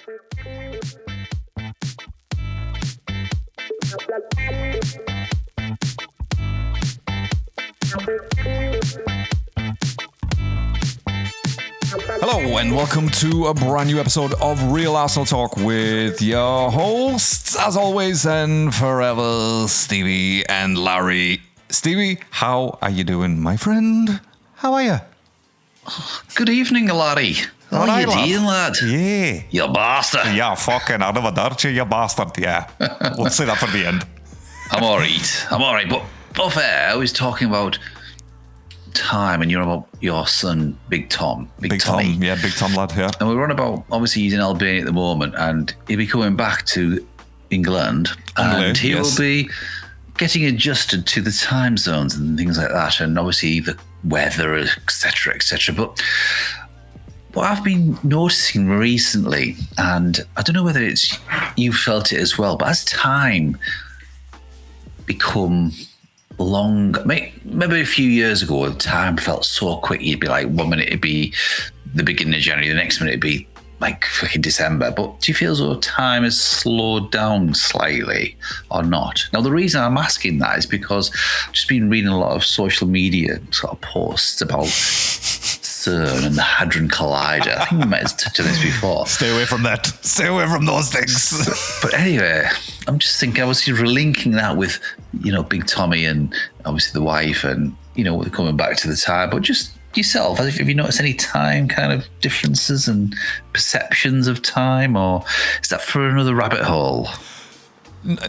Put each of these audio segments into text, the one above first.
Hello and welcome to a brand new episode of Real Arsenal Talk with your hosts, as always and forever, Stevie and Larry. Stevie, how are you doing, my friend? How are you? Good evening, Larry. How are you doing, lad? Yeah. You bastard. Yeah, fucking out of a dirty, you bastard, yeah. We'll say that for the end. I'm alright. But fair, I was talking about time, and you're about your son, Big Tom. Big Tommy. Tom, yeah, Big Tom lad, yeah. And we were on about, obviously he's in Albania at the moment, and he'll be coming back to England, and he will be getting adjusted to the time zones and things like that, and obviously the weather, etc., etc. But what I've been noticing recently, and I don't know whether it's you felt it as well, but as time become long, maybe a few years ago, time felt so quick. You'd be like, 1 minute it'd be the beginning of January, the next minute it'd be like fucking December. But do you feel as though time has slowed down slightly or not? Now, the reason I'm asking that is because I've just been reading a lot of social media sort of posts about CERN and the Hadron Collider. I think we might have touched on this before. Stay away from that. Stay away from those things. But anyway, I'm just thinking, obviously, relinking that with, Big Tommy and obviously the wife and, coming back to the time. But just yourself, have you noticed any time kind of differences and perceptions of time, or is that for another rabbit hole?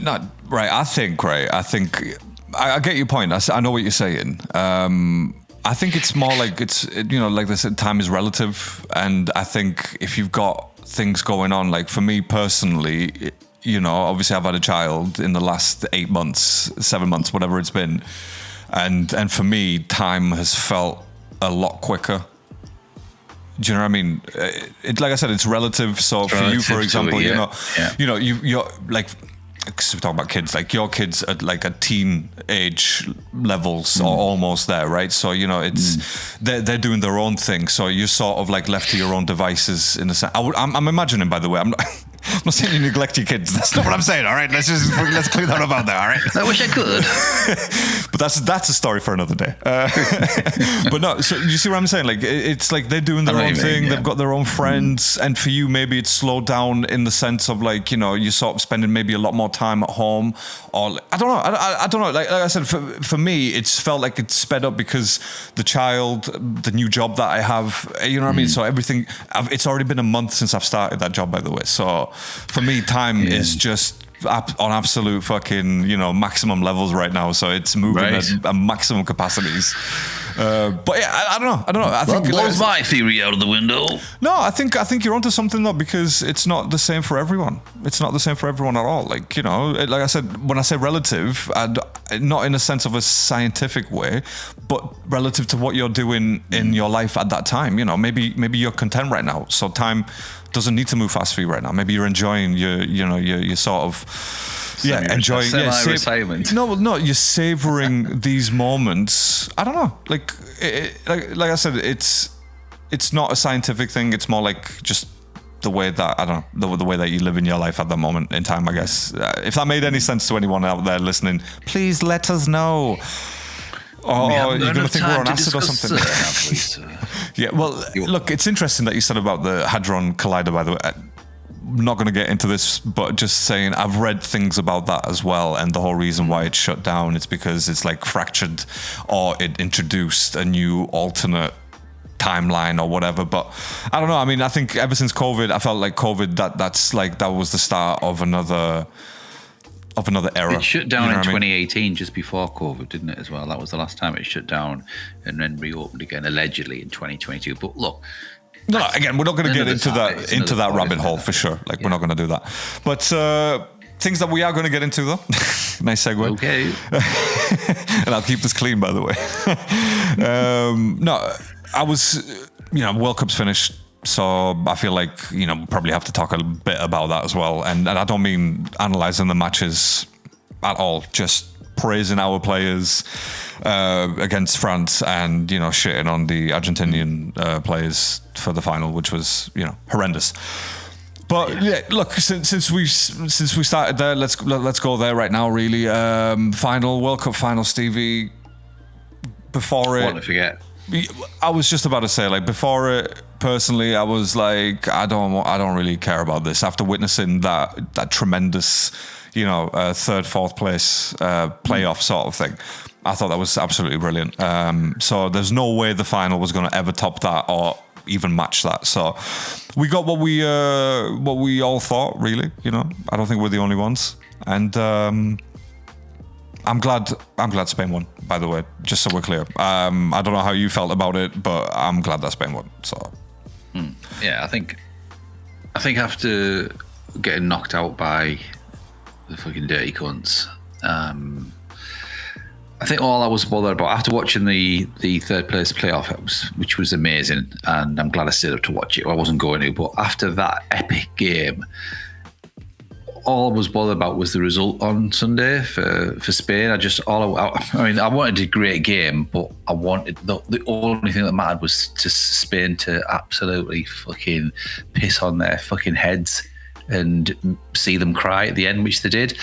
No, right. I think I get your point. I know what you're saying. I think it's more like like they said, time is relative. And I think if you've got things going on, like for me personally, obviously I've had a child in the last 8 months, 7 months, whatever it's been. And for me, time has felt a lot quicker. Do you know what I mean? Like I said, it's relative. So it's for relative you, for example, you're like, because we talk about kids, like your kids at like a teen age levels or almost there, right? So it's they're doing their own thing. So you're sort of like left to your own devices in a sense. I'm imagining, by the way, I'm not saying you neglect your kids. That's not what I'm saying. All right, let's clear that up out there. All right. I wish I could, but that's a story for another day. But no, so you see what I'm saying? Like it's like they're doing their own thing. They've got their own friends, and for you, maybe it's slowed down in the sense of like you're sort of spending maybe a lot more time at home, or I don't know. I don't know. Like I said, for me, it's felt like it's sped up because the new job that I have. You know what I mean? So everything. It's already been a month since I've started that job, by the way. So for me, time is just on absolute fucking maximum levels right now. So it's moving at maximum capacities. But yeah, I don't know. I think blows my theory out of the window. No, I think you're onto something though, because it's not the same for everyone. It's not the same for everyone at all. Like like I said, when I say relative, not in a sense of a scientific way, but relative to what you're doing in your life at that time. Maybe you're content right now, so time doesn't need to move fast for you right now. Maybe you're enjoying your sort of enjoying semi-retirement. No, you're savoring these moments. I don't know, like I said, it's not a scientific thing. It's more like just the way that the way that you live in your life at that moment in time, I guess. If that made any sense to anyone out there listening, please let us know. Or you're going to think we're on acid or something. Yeah, well, look, it's interesting that you said about the Hadron Collider, by the way. I'm not going to get into this, but just saying, I've read things about that as well, and the whole reason why it's shut down is because it's like fractured, or it introduced a new alternate timeline or whatever. But I don't know. I mean, I think ever since COVID, I felt like COVID, that was the start of another era. It shut down in 2018, just before COVID, didn't it, as well? That was the last time it shut down, and then reopened again, allegedly, in 2022. But look... No, again, we're not going to get into that rabbit hole for sure. Like, we're not going to do that. But things that we are going to get into, though. Nice segue. Okay. And I'll keep this clean, by the way. No, I was... World Cup's finished. So I feel like, probably have to talk a bit about that as well. And I don't mean analysing the matches at all, just praising our players against France and, shitting on the Argentinian players for the final, which was, horrendous. But yeah, look, since we started there, let's go there right now. Really, final World Cup final, Stevie. Before it, I want to forget. I was just about to say, like, before it, personally, I was like, I don't really care about this. After witnessing that tremendous, third, fourth place playoff sort of thing, I thought that was absolutely brilliant. So there's no way the final was going to ever top that or even match that. So we got what we all thought, really. I don't think we're the only ones, and I'm glad Spain won, by the way, just so we're clear. I don't know how you felt about it, but I'm glad that Spain won. So yeah, I think after getting knocked out by the fucking dirty cunts, I think all I was bothered about after watching the third place playoff, which was amazing, and I'm glad I stayed up to watch it. I wasn't going to, but after that epic game, all I was bothered about was the result on Sunday for Spain. I wanted a great game, but I wanted the only thing that mattered was to Spain to absolutely fucking piss on their fucking heads and see them cry at the end, which they did.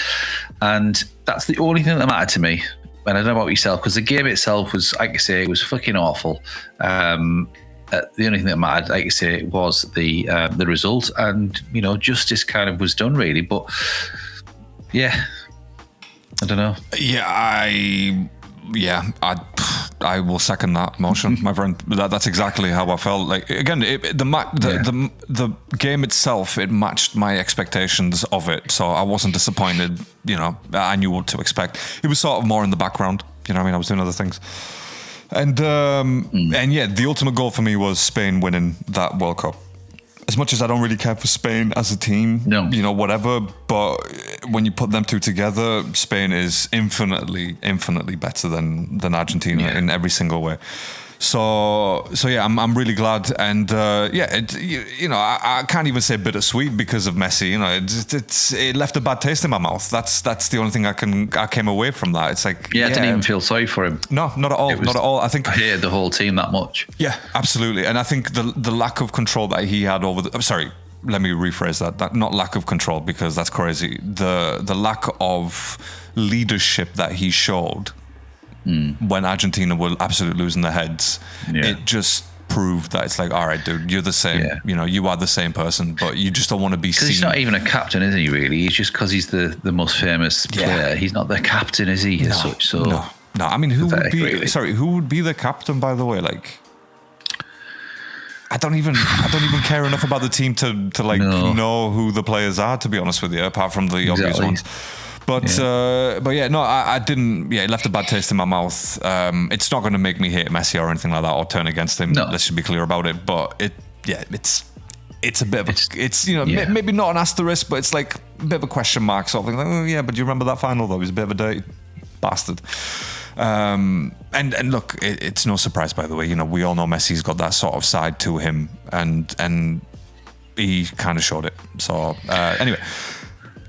And that's the only thing that mattered to me. And I don't know about yourself, because the game itself was, like I say, it was fucking awful. The only thing that mattered, like I say, was the result, and justice kind of was done, really. But yeah, I don't know. I will second that motion, my friend. That's exactly how I felt. Like, again, the game itself, it matched my expectations of it, so I wasn't disappointed. I knew what to expect. It was sort of more in the background. I was doing other things. And yeah, the ultimate goal for me was Spain winning that World Cup. As much as I don't really care for Spain as a team, whatever, but when you put them two together, Spain is infinitely better than Argentina in every single way. So yeah, I'm really glad, and I can't even say bittersweet because of Messi. It left a bad taste in my mouth. That's the only thing I came away from that. It's like I didn't even feel sorry for him. No, not at all. Not at all. I think I hated the whole team that much. Yeah, absolutely. And I think the lack of control that he had over I'm sorry, let me rephrase that. Not lack of control, because that's crazy. The lack of leadership that he showed when Argentina were absolutely losing their heads, it just proved that it's like, all right, dude, you're the same. You are the same person, but you just don't want to be seen. He's not even a captain, is he? Really, he's just because he's the most famous player. He's not the captain, is he? As such, so no. I mean, who would be? Really. Sorry, who would be the captain? By the way, like, I don't even care enough about the team to know who the players are. To be honest with you, apart from the obvious ones. But I didn't. Yeah, it left a bad taste in my mouth. It's not going to make me hate Messi or anything like that, or turn against him. No. Let's just be clear about it. But it's a bit of maybe not an asterisk, but it's like a bit of a question mark sort of thing. Like, oh yeah, but do you remember that final though? He was a bit of a dirty bastard. And look, it's no surprise, by the way. We all know Messi's got that sort of side to him, and he kind of showed it. So anyway.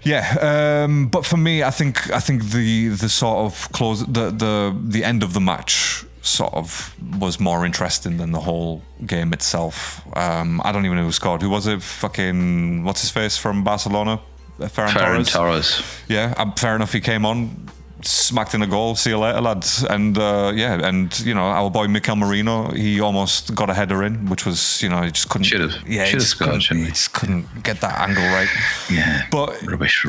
Yeah, but for me, I think the sort of close the end of the match sort of was more interesting than the whole game itself. I don't even know who scored. Who was it? Fucking what's his face from Barcelona? Ferran Torres. Yeah, fair enough. He came on, smacked in a goal. See you later, lads. And our boy Mikel Merino, he almost got a header in, which was he just couldn't. Should have. Yeah, he just couldn't get that angle right. Yeah, but rubbish.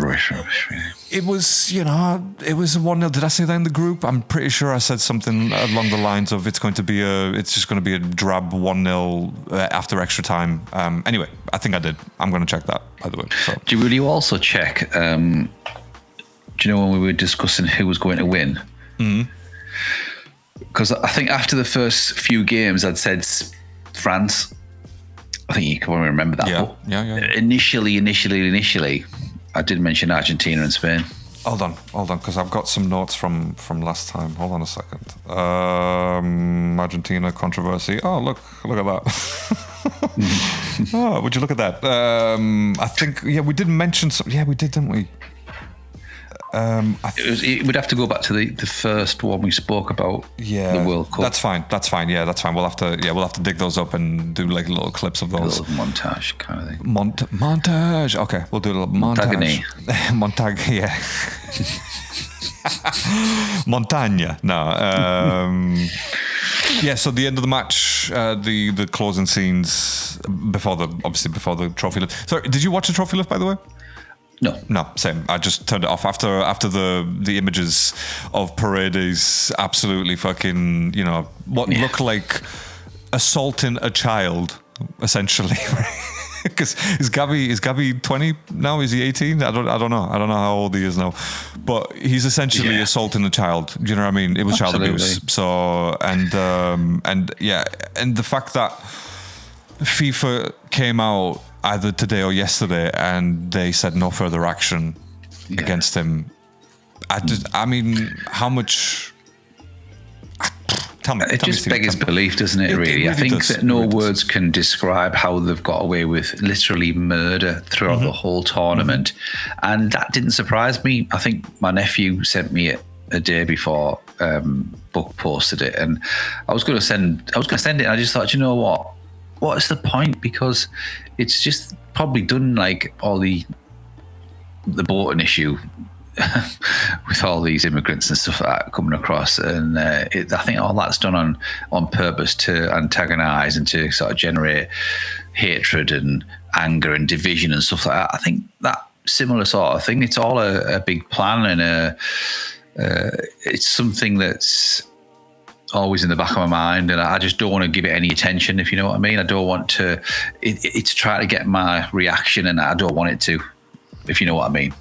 It was, it was 1-0. Did I say that in the group? I'm pretty sure I said something along the lines of it's just going to be a drab 1-0 after extra time. Anyway, I think I did. I'm going to check that, by the way. So. Will you also check? Do you know when we were discussing who was going to win? Because I think after the first few games, I'd said France. I think you can probably remember that. Yeah. Initially, I did mention Argentina and Spain. Hold on, because I've got some notes from last time. Hold on a second. Argentina controversy. Oh, look at that. Oh, would you look at that? I think, we did mention some. Yeah, we did, didn't we? It would have to go back to the first one we spoke about. Yeah, the World Cup. That's fine. Yeah, that's fine. We'll have to dig those up and do like little clips of those. A little montage kind of thing. Montage. Okay, we'll do a little montage. Montag. Yeah. Montagna. No. Yeah. So the end of the match, the closing scenes before the trophy lift. Sorry, did you watch the trophy lift, by the way? No, same. I just turned it off after the images of Paredes absolutely fucking, what looked like assaulting a child, essentially. Because is Gavi 20 now? Is he 18? I don't know. I don't know how old he is now, but he's essentially assaulting a child. Do you know what I mean? It was child abuse. So and the fact that FIFA came out either today or yesterday and they said no further action against him. I mean, how much? Tell me. It just beggars belief, doesn't it? Really, I think that no words can describe how they've got away with literally murder throughout the whole tournament, and that didn't surprise me. I think my nephew sent me it a day before Buck posted it, and I was going to send it. And I just thought, you know what? What's the point? Because it's just probably done like all the boating issue with all these immigrants and stuff like that coming across, and I think all that's done on purpose to antagonise and to sort of generate hatred and anger and division and stuff like that. I think that similar sort of thing. It's all a big plan, and it's something that's always in the back of my mind, and I just don't want to give it any attention, if you know what I mean. I don't want to. It's trying to get my reaction, and I don't want it to, if you know what I mean.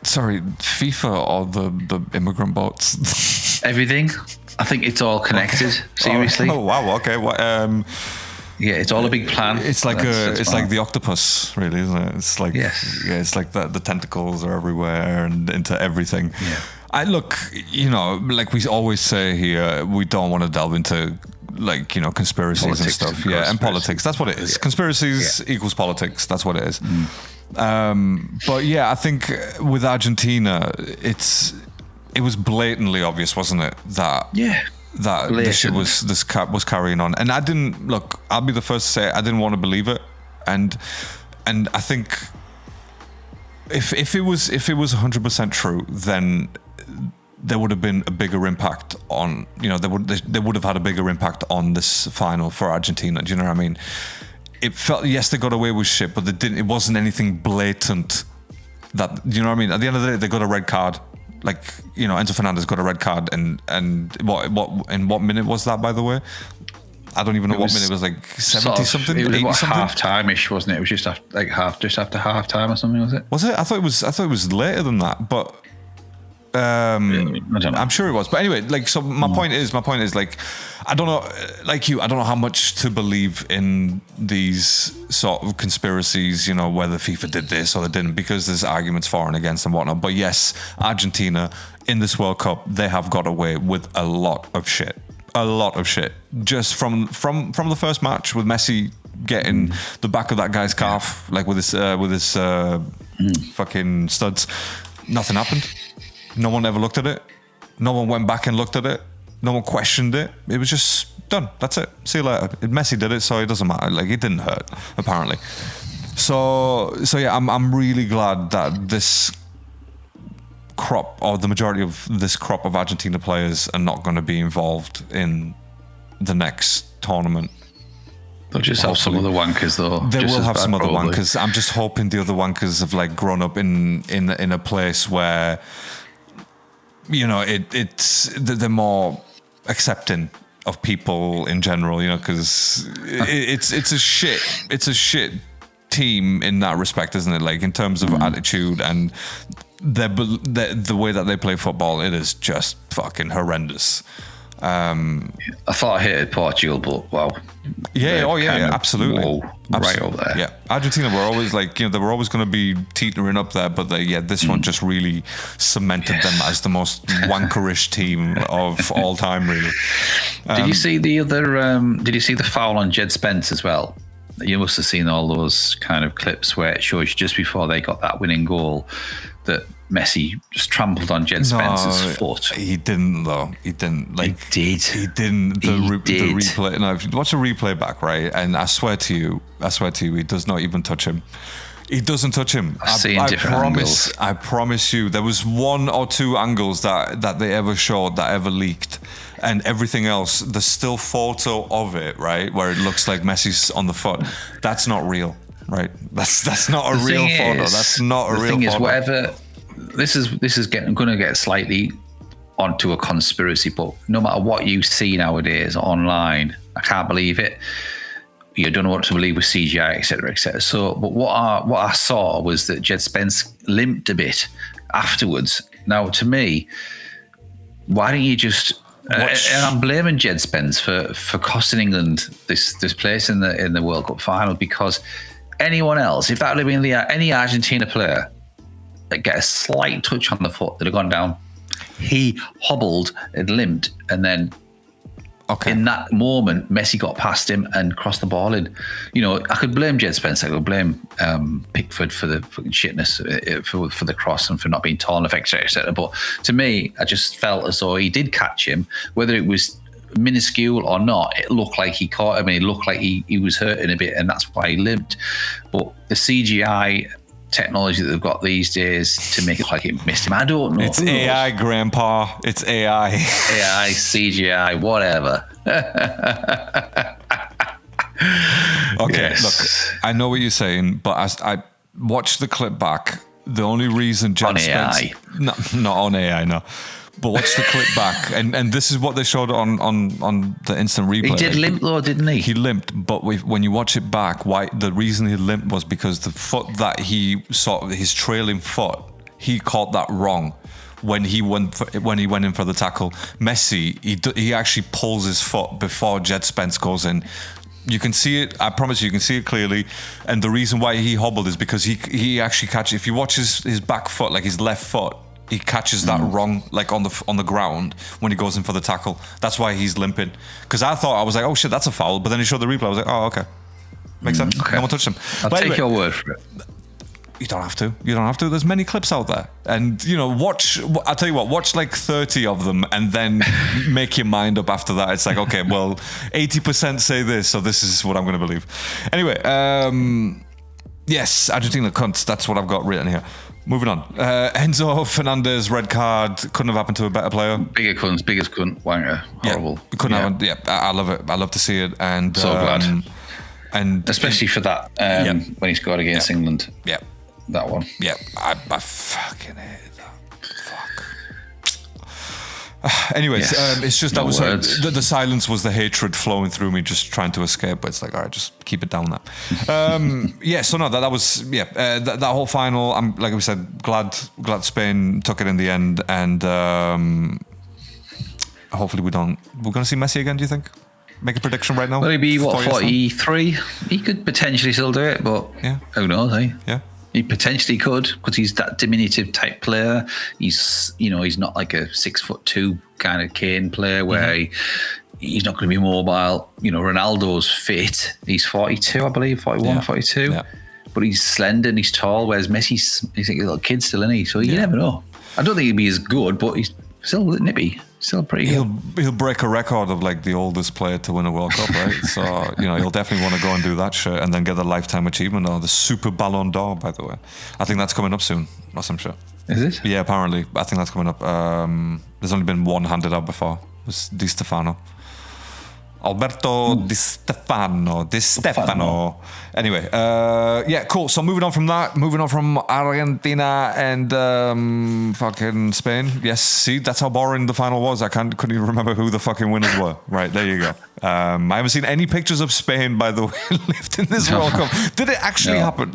Sorry, FIFA or the immigrant boats? Everything. I think it's all connected. Okay. Seriously. Oh wow. Okay. What? Yeah, it's all a big plan. It's like like the octopus, really, isn't it? It's like it's like the tentacles are everywhere and into everything. Yeah. I look, like we always say here, we don't want to delve into like conspiracies politics and stuff. And politics. That's what it is. Yeah. Conspiracies equals politics. That's what it is. But yeah, I think with Argentina, it was blatantly obvious, wasn't it, that this shit was carrying on, and I didn't look. I'll be the first to say I didn't want to believe it, and I think if it was 100% true, then there would have been a bigger impact on they would have had a bigger impact on this final for Argentina. Do you know what I mean? It felt, yes, they got away with shit, but they didn't. It wasn't anything blatant. That, you know what I mean? At the end of the day, they got a red card. Like, Enzo Fernandez got a red card, and what minute was that, by the way? I don't even know what minute it was. Like 70 something. It was half time-ish, wasn't it? It was just after half time or something, was it? Was it? I thought it was later than that, but. I don't know. I'm sure it was, but anyway, like, so my point is, like, I don't know, like you, I don't know how much to believe in these sort of conspiracies, whether FIFA did this or they didn't, because there's arguments for and against and whatnot. But yes, Argentina in this World Cup, they have got away with a lot of shit, just from the first match with Messi getting the back of that guy's calf, like with his fucking studs. Nothing happened. No one ever looked at it. No one went back and looked at it. No one questioned it. It was just done. That's it. See you later. Messi did it, so it doesn't matter. Like, it didn't hurt, apparently. So yeah, I'm really glad that this crop, or the majority of this crop of Argentina players, are not going to be involved in the next tournament. They'll just have some other wankers, though. They will have some other wankers. I'm just hoping the other wankers have like grown up in a place where, they're more accepting of people in general, because it's a shit team in that respect, isn't it? Like, in terms of attitude and the way that they play football, it is just fucking horrendous. I thought I hated Portugal, but wow. Yeah, absolutely. Right over there. Yeah, Argentina were always like, they were always going to be teetering up there, but this one just really cemented them as the most wankerish team of all time, really. Did you see the other? Did you see the foul on Jed Spence as well? You must have seen all those kind of clips where it shows just before they got that winning goal that Messi just trampled on Jed Spence's foot. He didn't though. He didn't. Like he did. He didn't. The replay. No, if you watch a replay back, right, and I swear to you, he does not even touch him. He doesn't touch him. I promise you, there was 1 or 2 angles that they ever showed, that ever leaked, and everything else. The still photo of it, right, where it looks like Messi's on the foot. That's not real, right? That's not a real photo. That's not a real photo. The thing is, whatever. This is going to get slightly onto a conspiracy, but no matter what you see nowadays online, I can't believe it. You don't know what to believe with CGI, etc., etc. So, but what I saw was that Jed Spence limped a bit afterwards. Now, to me, why don't you just? And I'm blaming Jed Spence for costing England this place in the World Cup final, because anyone else, if that would have been any Argentina player that get a slight touch on the foot, that have gone down. He hobbled and limped, and then in that moment, Messi got past him and crossed the ball in. You know, I could blame Jed Spence. I could blame Pickford for the fucking shitness, for the cross and for not being tall enough, etc. But to me, I just felt as though he did catch him, whether it was minuscule or not. It looked like he caught him, and it looked like he was hurting a bit, and that's why he limped. But the CGI technology that they've got these days to make it look like it missed him, I don't know. It's AI, Grandpa. It's AI. AI, CGI, whatever. Okay, look, I know what you're saying, but as I watched the clip back, the only reason Jed Spence... AI. No, not on AI, no. But watch the clip back, and this is what they showed on the instant replay. He did limp though, didn't he? He limped, but when you watch it back, the reason he limped was because the foot that he saw, his trailing foot, he caught that wrong when he went in for the tackle. Messi, he actually pulls his foot before Jed Spence goes in. You can see it. I promise you can see it clearly. And the reason why he hobbled is because he actually catches. If you watch his back foot, like his left foot, he catches that wrong, like on the ground when he goes in for the tackle. That's why he's limping. Because I was like, oh shit, that's a foul. But then he showed the replay. I was like, oh, okay. Makes sense. Okay. No one touched him. I'll take your word for it. You don't have to. There's many clips out there. And, I'll tell you what, watch like 30 of them and then make your mind up after that. It's like, okay, well, 80% say this, so this is what I'm going to believe. Anyway, yes, Argentina cunts. That's what I've got written here. Moving on. Enzo Fernandez, red card. Couldn't have happened to a better player. Biggest cunt, wanker. Horrible. Yeah, couldn't have. Yeah, I love it. I love to see it. And so glad. And especially for that, when he scored against England. Yeah. That one. Yeah, I fucking hate that. Fuck. Anyways, it's just that was the silence was the hatred flowing through me, just trying to escape. But it's like, all right, just keep it down there. Yeah, so no, that was that whole final. I'm like we said, glad Spain took it in the end, and hopefully we're going to see Messi again. Do you think? Make a prediction right now. Will he be 43? He could potentially still do it, but who knows? Eh? Yeah. He potentially could, because he's that diminutive type player. He's not like a 6'2" kind of Kane player where he's not going to be mobile. Ronaldo's fit. He's 42, I believe, 41, 42. Yeah. But he's slender and he's tall, whereas Messi's like a little kid still, isn't he? So you never know. I don't think he'd be as good, but he's still nippy. Still pretty good. He'll break a record of like the oldest player to win a World Cup, right? So he'll definitely want to go and do that shit and then get the lifetime achievement or the Super Ballon d'Or, by the way. I think that's coming up soon. That's I'm sure. Is it? Yeah, apparently. I think that's coming up. There's only been one handed out before. It was Di Stefano. Alberto Di Stefano. Anyway, cool. So moving on from Argentina and fucking Spain. Yes, see, that's how boring the final was. I couldn't even remember who the fucking winners were. Right, there you go. I haven't seen any pictures of Spain, by the way, lived in this World Cup. Did it actually happen?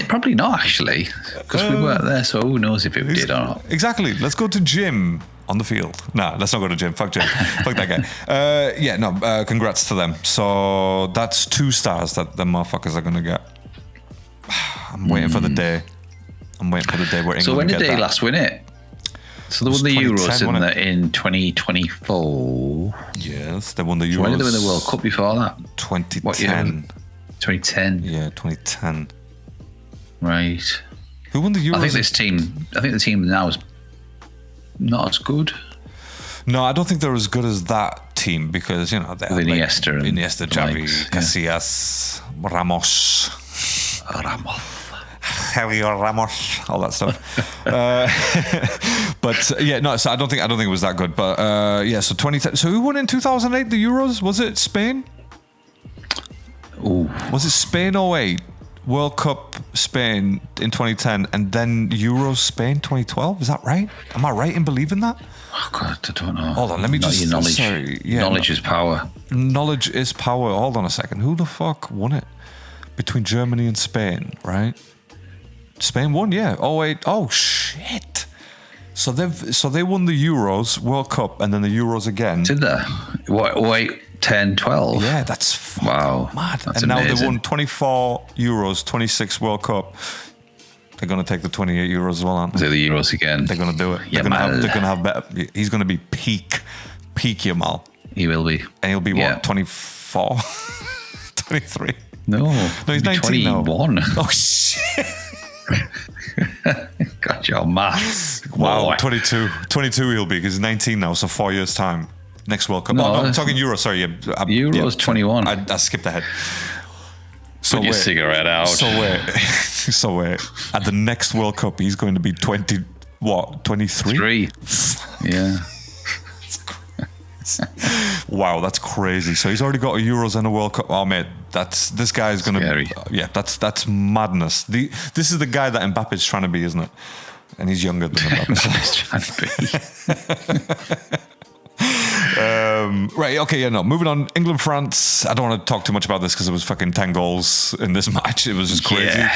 Probably not, actually, because we weren't there, so who knows if it did or not. Exactly. Let's go to Jim on the field. Nah, let's not go to Jim. Fuck Jim. Fuck that guy. Congrats to them. So that's 2 stars that the motherfuckers are going to get. I'm waiting for the day. Where England. So when did they that. last win it? So they won the Euros in 2024. Yes, they won the Euros. So when did they win the World Cup before that? 2010. 2010. Yeah, 2010. Right. Who won the Euros? I think the team now is not as good. No, I don't think they're as good as that team because, you know, they have Iniesta, Xavi, Casillas, Ramos, Sergio Ramos, all that stuff. But yeah, no. So I don't think it was that good. But yeah, so 2010. So who won in 2008 the Euros? Was it Spain? Ooh. Was it Spain 08? World Cup Spain in 2010, and then Euros Spain 2012. Is that right? Am I right in believing that? Oh God, I don't know. Hold on, let me just. Knowledge. Sorry, yeah, knowledge is power. Knowledge is power. Hold on a second. Who the fuck won it between Germany and Spain? Right? Spain won, yeah. Oh wait. Oh shit. So they won the Euros, World Cup, and then the Euros again. Did they? Wait. 10, 12. Yeah, that's wow, mad. That's and amazing. Now they won 24 Euros, 26 World Cup. They're going to take the 28 Euros as well, aren't they? The Euros again. They're going to do it. Yeah, they're going to have better. He's going to be peak Yamal. He will be. And he'll be what, 24? 23? No, he's 19 21. Now. Oh, shit. Got your maths. Wow, Boy. 22 he'll be because he's 19 now, so 4 years' time. Next World Cup. No, I'm talking Euro. Sorry, yeah. Euros 21. I skipped ahead. So Put your cigarette out. So wait. At the next World Cup, he's going to be 23? 3. Yeah. Wow, that's crazy. So he's already got a Euros and a World Cup. Oh mate, this guy is going to. That's madness. This is the guy that Mbappe's trying to be, isn't it? And he's younger than Mbappe. Trying to be. Right, okay, yeah, no. Moving on, England, France. I don't want to talk too much about this because it was fucking 10 goals in this match. It was just crazy. Yeah.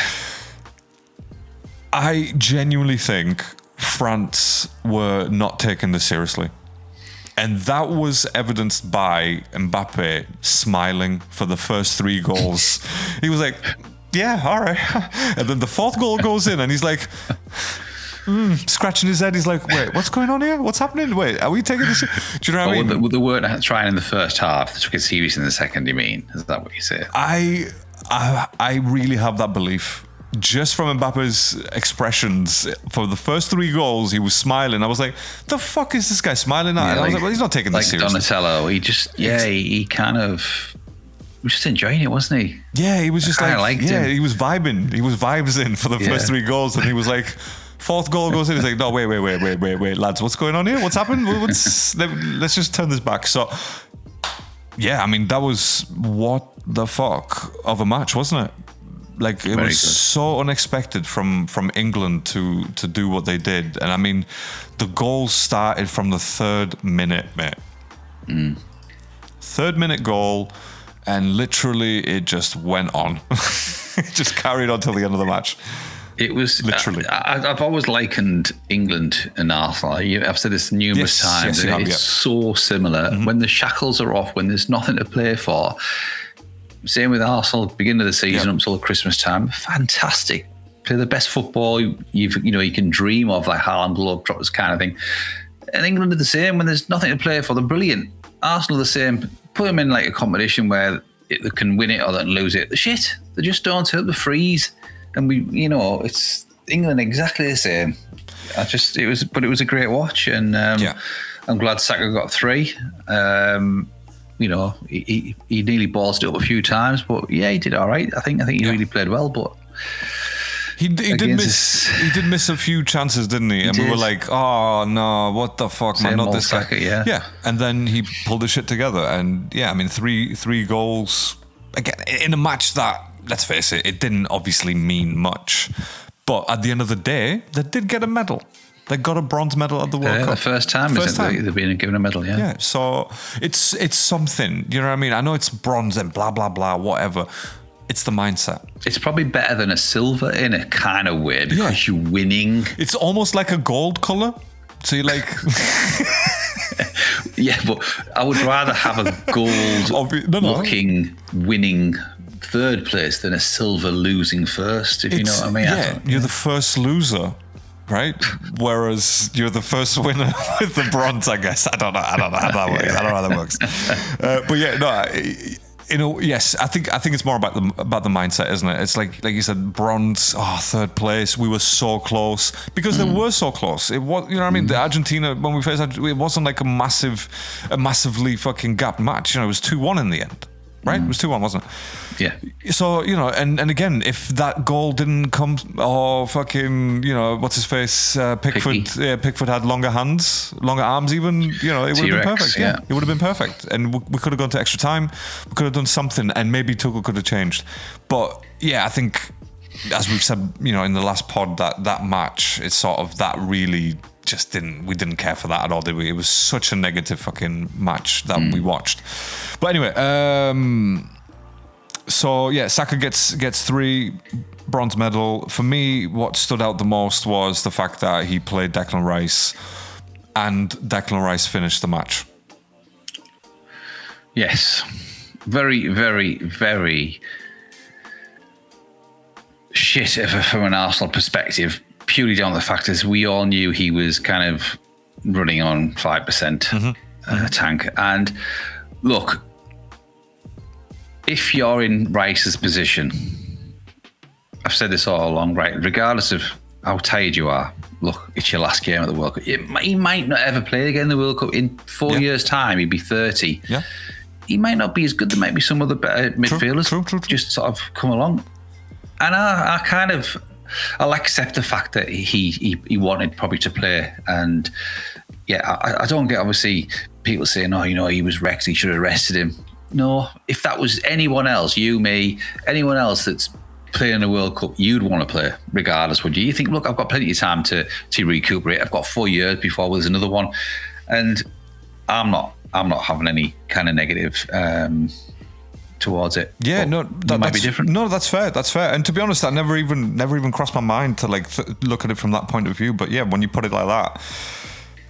I genuinely think France were not taking this seriously. And that was evidenced by Mbappe smiling for the first 3 goals. He was like, yeah, all right. And then the 4th goal goes in and he's like... scratching his head, he's like, wait, what's going on here? What's happening? Wait, are we taking this? Do you know what I mean? They weren't trying in the first half. They took it serious in the second, you mean? Is that what you say? I really have that belief. Just from Mbappe's expressions, for the first 3 goals, he was smiling. I was like, the fuck is this guy smiling at? And I was like, well, he's not taking this seriously. Like Donatello, he kind of... was just enjoying it, wasn't he? Yeah, he was just like, him. He was vibing. He was vibes in for the first 3 goals, and he was like... 4th goal goes in. He's like, no, wait, lads, what's going on here? What's happened? Let's just turn this back. So, yeah, I mean, that was what the fuck of a match, wasn't it? Like, it was so unexpected from England to do what they did. And I mean, the goals started from the 3rd minute, mate. 3rd minute goal, and literally it just went on. It just carried on till the end of the match. It was literally. I've always likened England and Arsenal. I've said this numerous times. It's so similar. Mm-hmm. When the shackles are off, when there's nothing to play for. Same with Arsenal. Beginning of the season up till Christmas time. Fantastic. Play the best football you can dream of, like Haaland, Globetrotters kind of thing. And England are the same. When there's nothing to play for, they're brilliant. Arsenal are the same. Put them in like a competition where they can win it or they can lose it. They're shit. They just don't help the freeze. And it's England exactly the same. It was a great watch, and I'm glad Saka got 3. He nearly ballsed it up a few times, but yeah, he did all right. I think he really played well, but he did miss a few chances, didn't he? And we were like, oh no, what the fuck, man, not this Saka, guy. Yeah, and then he pulled his shit together, and yeah, I mean, three goals again in a match that, let's face it, it didn't obviously mean much. But at the end of the day, they did get a medal. They got a bronze medal at the World Cup. The first time they've been given a medal, yeah. Yeah, so it's something. You know what I mean? I know it's bronze and blah, blah, blah, whatever. It's the mindset. It's probably better than a silver in a kind of way because you're winning. It's almost like a gold colour. So you're like... Yeah, but I would rather have a gold-looking winning 3rd place than a silver losing first, if you know what I mean. Yeah, you're the first loser, right? Whereas you're the first winner with the bronze, I guess. I don't know how that works. I don't know how that works. But yeah, no, Yes, I think it's more about the mindset, isn't it? It's like you said, bronze, third place. We were so close because they were so close. It was, you know what I mean? The Argentina, when we faced, it wasn't like a massively fucking gapped match. You know, it was 2-1 in the end. Right? It was 2-1, wasn't it? Yeah. So, you know, and again, if that goal didn't come, or fucking, you know, what's his face, Pickford had longer arms even, you know, it would have been perfect. Yeah, it would have been perfect. And we could have gone to extra time, we could have done something, and maybe Tuchel could have changed. But, yeah, I think, as we've said, you know, in the last pod, that match, it's sort of that really just we didn't care for that at all, did we? It was such a negative fucking match that we watched. But anyway, so yeah, Saka gets 3 bronze medal. For me, what stood out the most was the fact that he played Declan Rice, and Declan Rice finished the match. Yes, very, very, very shit from an Arsenal perspective. Purely down to the fact is we all knew he was kind of running on 5% tank. And look, if you're in Rice's position, I've said this all along, right? Regardless of how tired you are, look, it's your last game at the World Cup. He might not ever play again in the World Cup. In 4 years' time, he'd be 30. Yeah. He might not be as good. There might be some other better midfielders. True. Just sort of come along. And I'll accept the fact that he wanted probably to play. And yeah, I don't get, obviously, people saying, oh, you know, he was wrecked, he should have arrested him. No, if that was anyone else, you, me, anyone else that's playing the World Cup, you'd want to play regardless, would you? You think, look, I've got plenty of time to recuperate. I've got 4 years before there's another one. And I'm not having any kind of negative towards it. Yeah, that might be different. No, that's fair. And to be honest, that never even crossed my mind to like look at it from that point of view. But yeah, when you put it like that,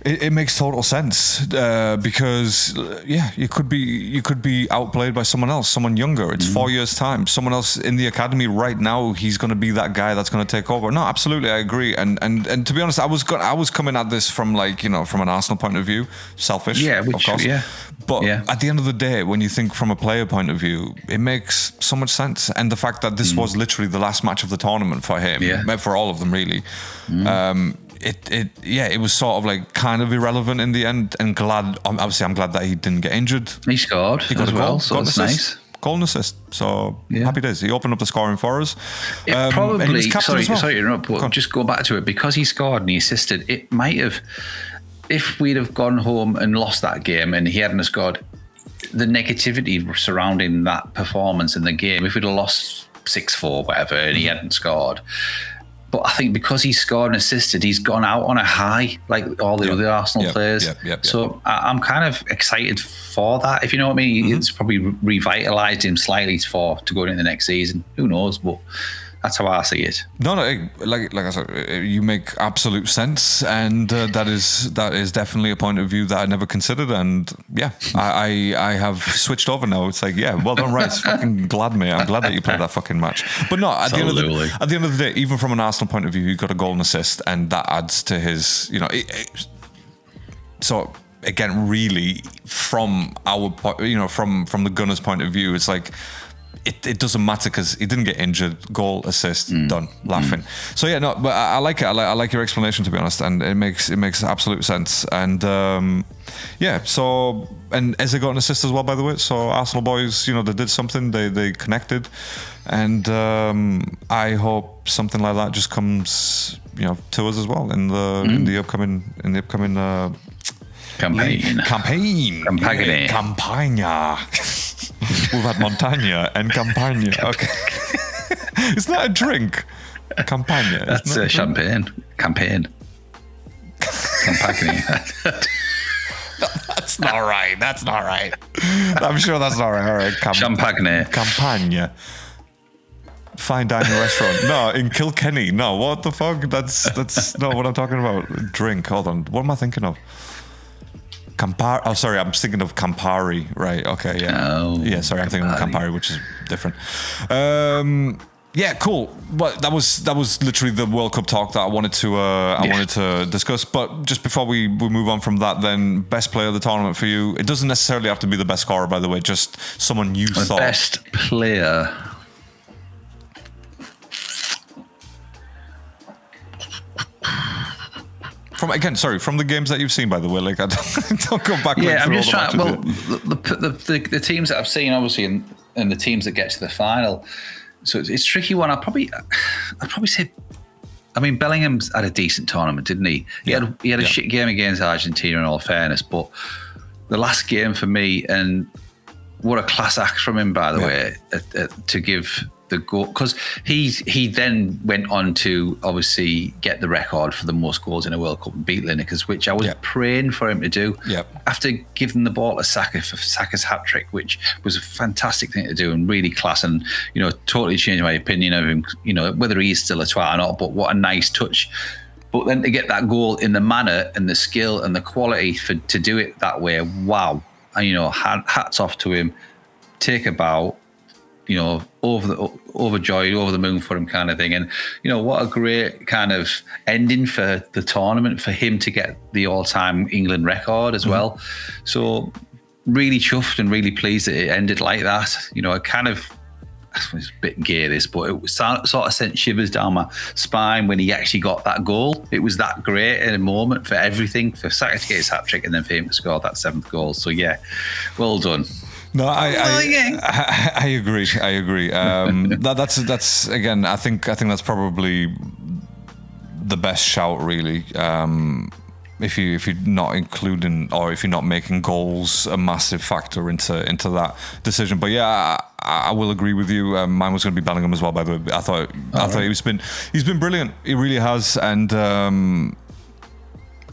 it makes total sense because you could be outplayed by someone else, someone younger. It's 4 years time. Someone else in the academy right now, he's going to be that guy that's going to take over. No, absolutely, I agree. And to be honest, I was coming at this from like, you know, from an Arsenal point of view, selfish, of course. Yeah. But at the end of the day, when you think from a player point of view, it makes so much sense. And the fact that this was literally the last match of the tournament for him, for all of them really. It was sort of like kind of irrelevant in the end, and I'm glad that he didn't get injured. He scored. He got a goal, so that's nice. Goal and assist. So happy days. He opened up the scoring for us. Probably. Sorry to interrupt, but just go back to it, because he scored and he assisted. It might have, if we'd have gone home and lost that game and he hadn't scored, the negativity surrounding that performance in the game, if we'd have lost 6-4, whatever, and he hadn't scored. But I think because he scored and assisted, he's gone out on a high, like all the other Arsenal players. So I'm kind of excited for that, if you know what I mean. It's probably revitalised him slightly to go into the next season. Who knows? But that's how I see it. No, like I said, you make absolute sense, and that is definitely a point of view that I never considered. And I have switched over now. It's like, well done, Rice. Fucking glad, mate. I'm glad that you played that fucking match. But no, at the end of the day, even from an Arsenal point of view, he got a goal and assist, and that adds to his, you know. So again, really, from our, you know, from the Gunners' point of view, it's like, it doesn't matter because he didn't get injured. Goal, assist, done. Laughing. So yeah, no, but I like it. I like your explanation, to be honest, and it makes absolute sense. And so, and Eze got an assist as well, by the way. So Arsenal boys, you know, they did something. They connected, and I hope something like that just comes, you know, to us as well in the upcoming campaign. Campagna. We've had Montagna and Campagna. Okay. Isn't that a drink? Campagna. That's champagne. Campaign. Campagna. That's not right. I'm sure that's not right. All right. Champagne. Campagna. Fine dining restaurant. No, in Kilkenny. No, what the fuck? That's not what I'm talking about. Drink. Hold on. What am I thinking of? Sorry, I'm thinking of Campari, right? Okay, yeah. Oh, yeah, sorry, I'm thinking of Campari, which is different. Yeah, cool. But that was literally the World Cup talk that I wanted to discuss. But just before we move on from that, then best player of the tournament for you. It doesn't necessarily have to be the best scorer, by the way. Just someone you thought. Best player. From the games that you've seen, by the way. Like, I don't go back. Yeah, I'm just trying. Well, the teams that I've seen, obviously, and the teams that get to the final. So it's a tricky one. I'd probably say, I mean, Bellingham's had a decent tournament, didn't he? He had a shit game against Argentina, in all fairness, but the last game for me, and what a class act from him, by the way, to give the goal, because he then went on to obviously get the record for the most goals in a World Cup and beat Lineker's, which I was praying for him to do. After giving the ball to Saka for Saka's hat trick, which was a fantastic thing to do and really class, and totally changed my opinion of him. Whether he is still a twat or not, but what a nice touch. But then to get that goal in the manner and the skill and the quality to do it that way, wow! And hats off to him. Take a bow. Overjoyed, over the moon for him, kind of thing. And what a great kind of ending for the tournament for him to get the all-time England record as well. So really chuffed and really pleased that it ended like that. It kind of, it's a bit gay this, but it sort of sent shivers down my spine when he actually got that goal. It was that great in a moment for everything, for Saka to get his hat trick and then for him to score that 7th goal. So yeah, well done. No, I agree. I agree. That's again. I think that's probably the best shout, really. If you're not including, or if you're not making goals a massive factor into that decision. But yeah, I will agree with you. Mine was going to be Bellingham as well. By the way, I thought he's been brilliant. He really has, and.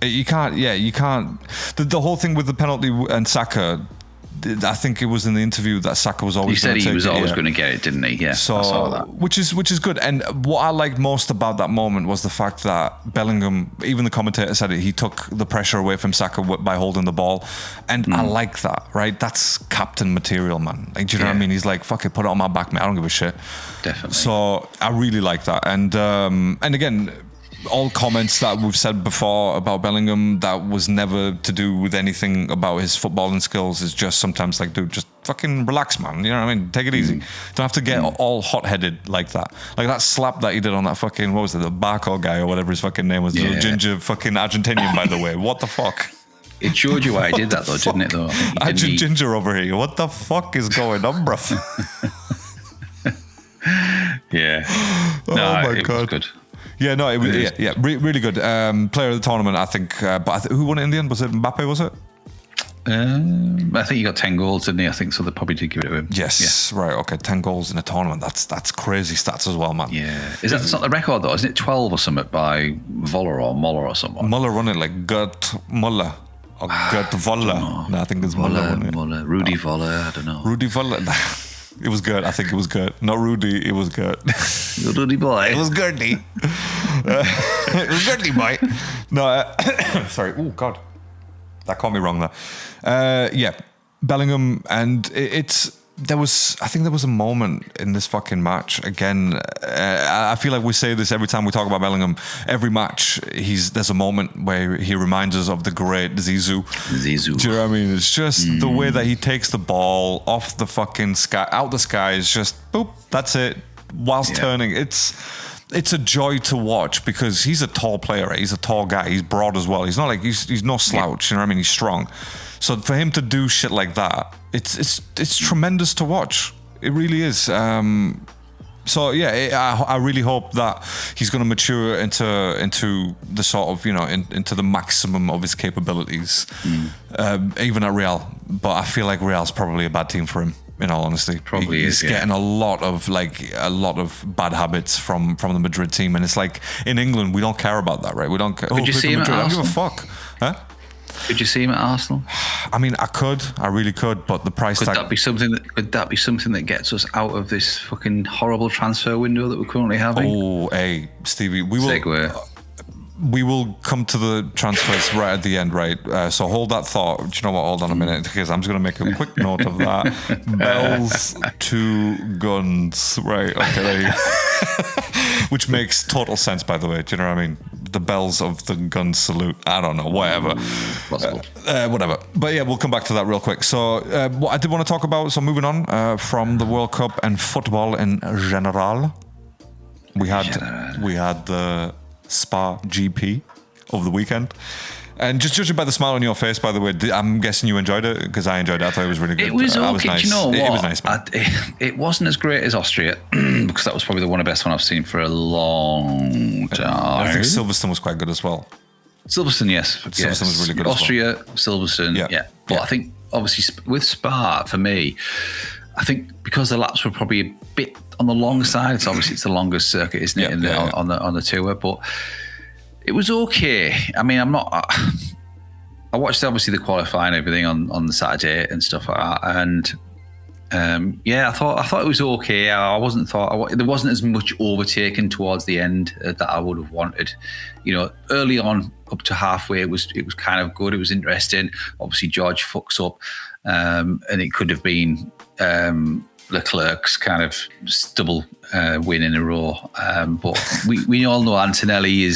You can't. The whole thing with the penalty and Saka. I think it was in the interview that Saka was always. He said he was always going to get it, didn't he? Yeah. So, I saw that. which is good. And what I liked most about that moment was the fact that Bellingham, even the commentator said it, he took the pressure away from Saka by holding the ball, and I like that. Right, that's captain material, man. Like, do you know what I mean? He's like, fuck it, put it on my back, man. I don't give a shit. Definitely. So I really like that, and again. All comments that we've said before about Bellingham, that was never to do with anything about his footballing skills. It's just sometimes like, dude, just fucking relax, man. You know what I mean? Take it easy. Don't have to get all hot-headed like that. Like that slap that he did on that fucking, what was it, the Barco guy or whatever his fucking name was, the ginger fucking Argentinian, by the way. What the fuck? It showed you why I did that, though, didn't it? Though Ginger over here. What the fuck is going on, bruv? Yeah. Oh my God. Was good. Yeah, no, it was really good. Player of the tournament, I think. But who won it in the end? Was it Mbappe? Was it? I think he got 10 goals, didn't he? I think so. They probably did give it to him. Yes, right. Okay, 10 goals in a tournament. That's crazy stats as well, man. Yeah, that's not the record though? Isn't it 12 or something by Voller or Muller or someone? Muller won it, like Gert Muller or Gert Voller. No, I think it's Muller. Rudy Voller. I don't know. Rudy Voller. It was good. I think it was good. Not Rudy. It was good. Rudy boy. It was Gertie. It was Gertie boy. No, sorry. Oh God, that caught me wrong there. Yeah, Bellingham, and I think there was a moment in this fucking match again. I feel like we say this every time we talk about Bellingham. Every match, there's a moment where he reminds us of the great Zizou. Do you know what I mean? It's just the way that he takes the ball off the fucking sky, out the sky, is just boop. That's it. Whilst turning, it's a joy to watch because he's a tall player. Right? He's a tall guy. He's broad as well. He's not like he's no slouch. You know what I mean? He's strong. So for him to do shit like that, it's tremendous to watch. It really is. So yeah, I really hope that he's going to mature into the sort of into the maximum of his capabilities, even at Real. But I feel like Real's probably a bad team for him. In all honesty, he's getting a lot of bad habits from the Madrid team, and it's like in England we don't care about that, right? We don't care. Could you see him at Arsenal? I don't give a fuck, huh? Could you see him at Arsenal? I mean, I really could, but the price tag. Could that be something that gets us out of this fucking horrible transfer window that we're currently having? Oh, hey, Stevie, we will. Segue. we will come to the transfers right at the end, right? So hold that thought. Do you know what? Hold on a minute, because I'm just going to make a quick note of that. Bells to guns, right? Okay, there you go. Which makes total sense, by the way. Do you know what I mean? The bells of the gun salute. I don't know, whatever. Whatever. But yeah, we'll come back to that real quick. So what I did want to talk about, so moving on from the World Cup and football in general, we had the Spa GP over the weekend. And just judging by the smile on your face, by the way, I'm guessing you enjoyed it, because I enjoyed it. I thought it was really good. It was okay. Nice. Do you know what? It was nice, man. It wasn't as great as Austria, because that was probably one of the best one I've seen for a long time. I think Silverstone was quite good as well. Silverstone, yes. Silverstone was really good Austria, as well. Silverstone, yeah. But I think, obviously, with Spa, for me, I think because the laps were probably a bit on the long side, it's the longest circuit, isn't it, on the tour, but it was okay. I mean, I watched obviously the qualifying and everything on the Saturday and stuff like that, and I thought it was okay. There wasn't as much overtaking towards the end that I would have wanted. You know, early on up to halfway, it was kind of good. It was interesting. Obviously, George fucks up, and it could have been Leclerc's kind of double win in a row. But we all know Antonelli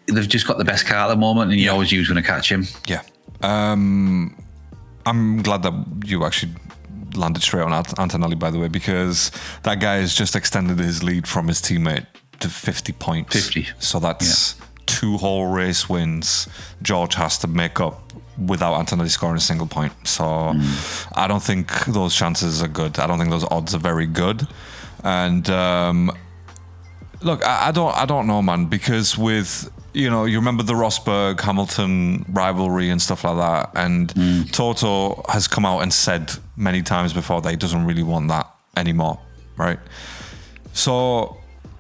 they've just got the best car at the moment, and you always knew he was going to catch him. Yeah. I'm glad that you actually landed straight on Antonelli, by the way, because that guy has just extended his lead from his teammate to 50 points. 50. So that's 2 whole race wins George has to make up without Antonelli scoring a single point. So I don't think those chances are good. I don't think those odds are very good. And look, I don't know, man, because with, you remember the Rosberg Hamilton rivalry and stuff like that, and Toto has come out and said many times before that he doesn't really want that anymore, right? So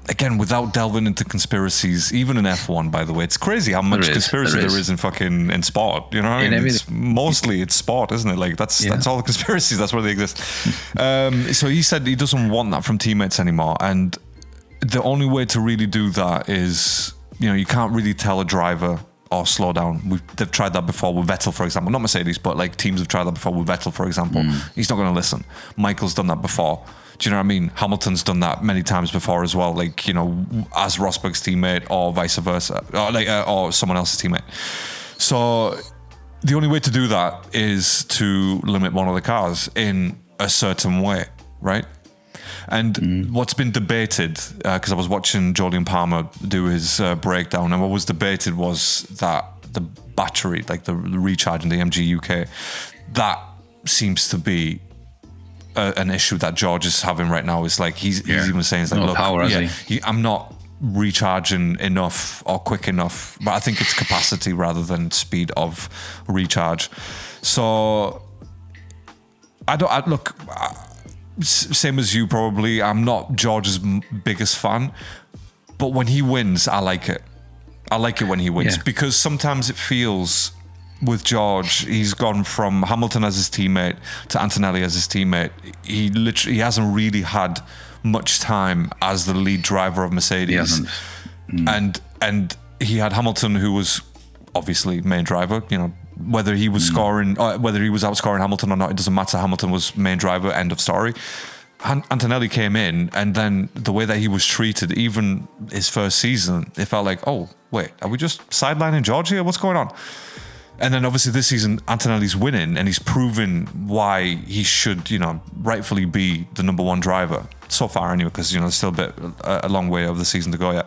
again, without delving into conspiracies, even in F1, by the way, it's crazy how much conspiracy there is in sport. You know what I mean? It's sport, isn't it? Like that's all the conspiracies. That's where they exist. So he said he doesn't want that from teammates anymore, and the only way to really do that is, you can't really tell a driver, or slow down. They've tried that before with Vettel, for example. Not Mercedes, but like teams have tried that before with Vettel, for example. He's not going to listen. Michael's done that before. Do you know what I mean? Hamilton's done that many times before as well, like, as Rosberg's teammate or vice versa, or someone else's teammate. So the only way to do that is to limit one of the cars in a certain way, right? And what's been debated, because I was watching Jolyon Palmer do his breakdown, and what was debated was that the battery, like the recharge in the MG UK, that seems to be an issue that George is having right now. Is like he's even saying, like, look, power, I'm not recharging enough or quick enough, but I think it's capacity rather than speed of recharge. So same as you probably, I'm not George's biggest fan, but when he wins, I like it. I like it when he wins, because sometimes it feels with George, he's gone from Hamilton as his teammate to Antonelli as his teammate. He hasn't really had much time as the lead driver of Mercedes. And he had Hamilton, who was obviously main driver, whether he was scoring, or whether he was outscoring Hamilton or not, it doesn't matter. Hamilton was main driver, end of story. Antonelli came in, and then the way that he was treated, even his first season, it felt like, oh, wait, are we just sidelining George here? What's going on? And then obviously this season, Antonelli's winning, and he's proven why he should, rightfully be the number one driver so far anyway, because, there's still a long way of the season to go yet.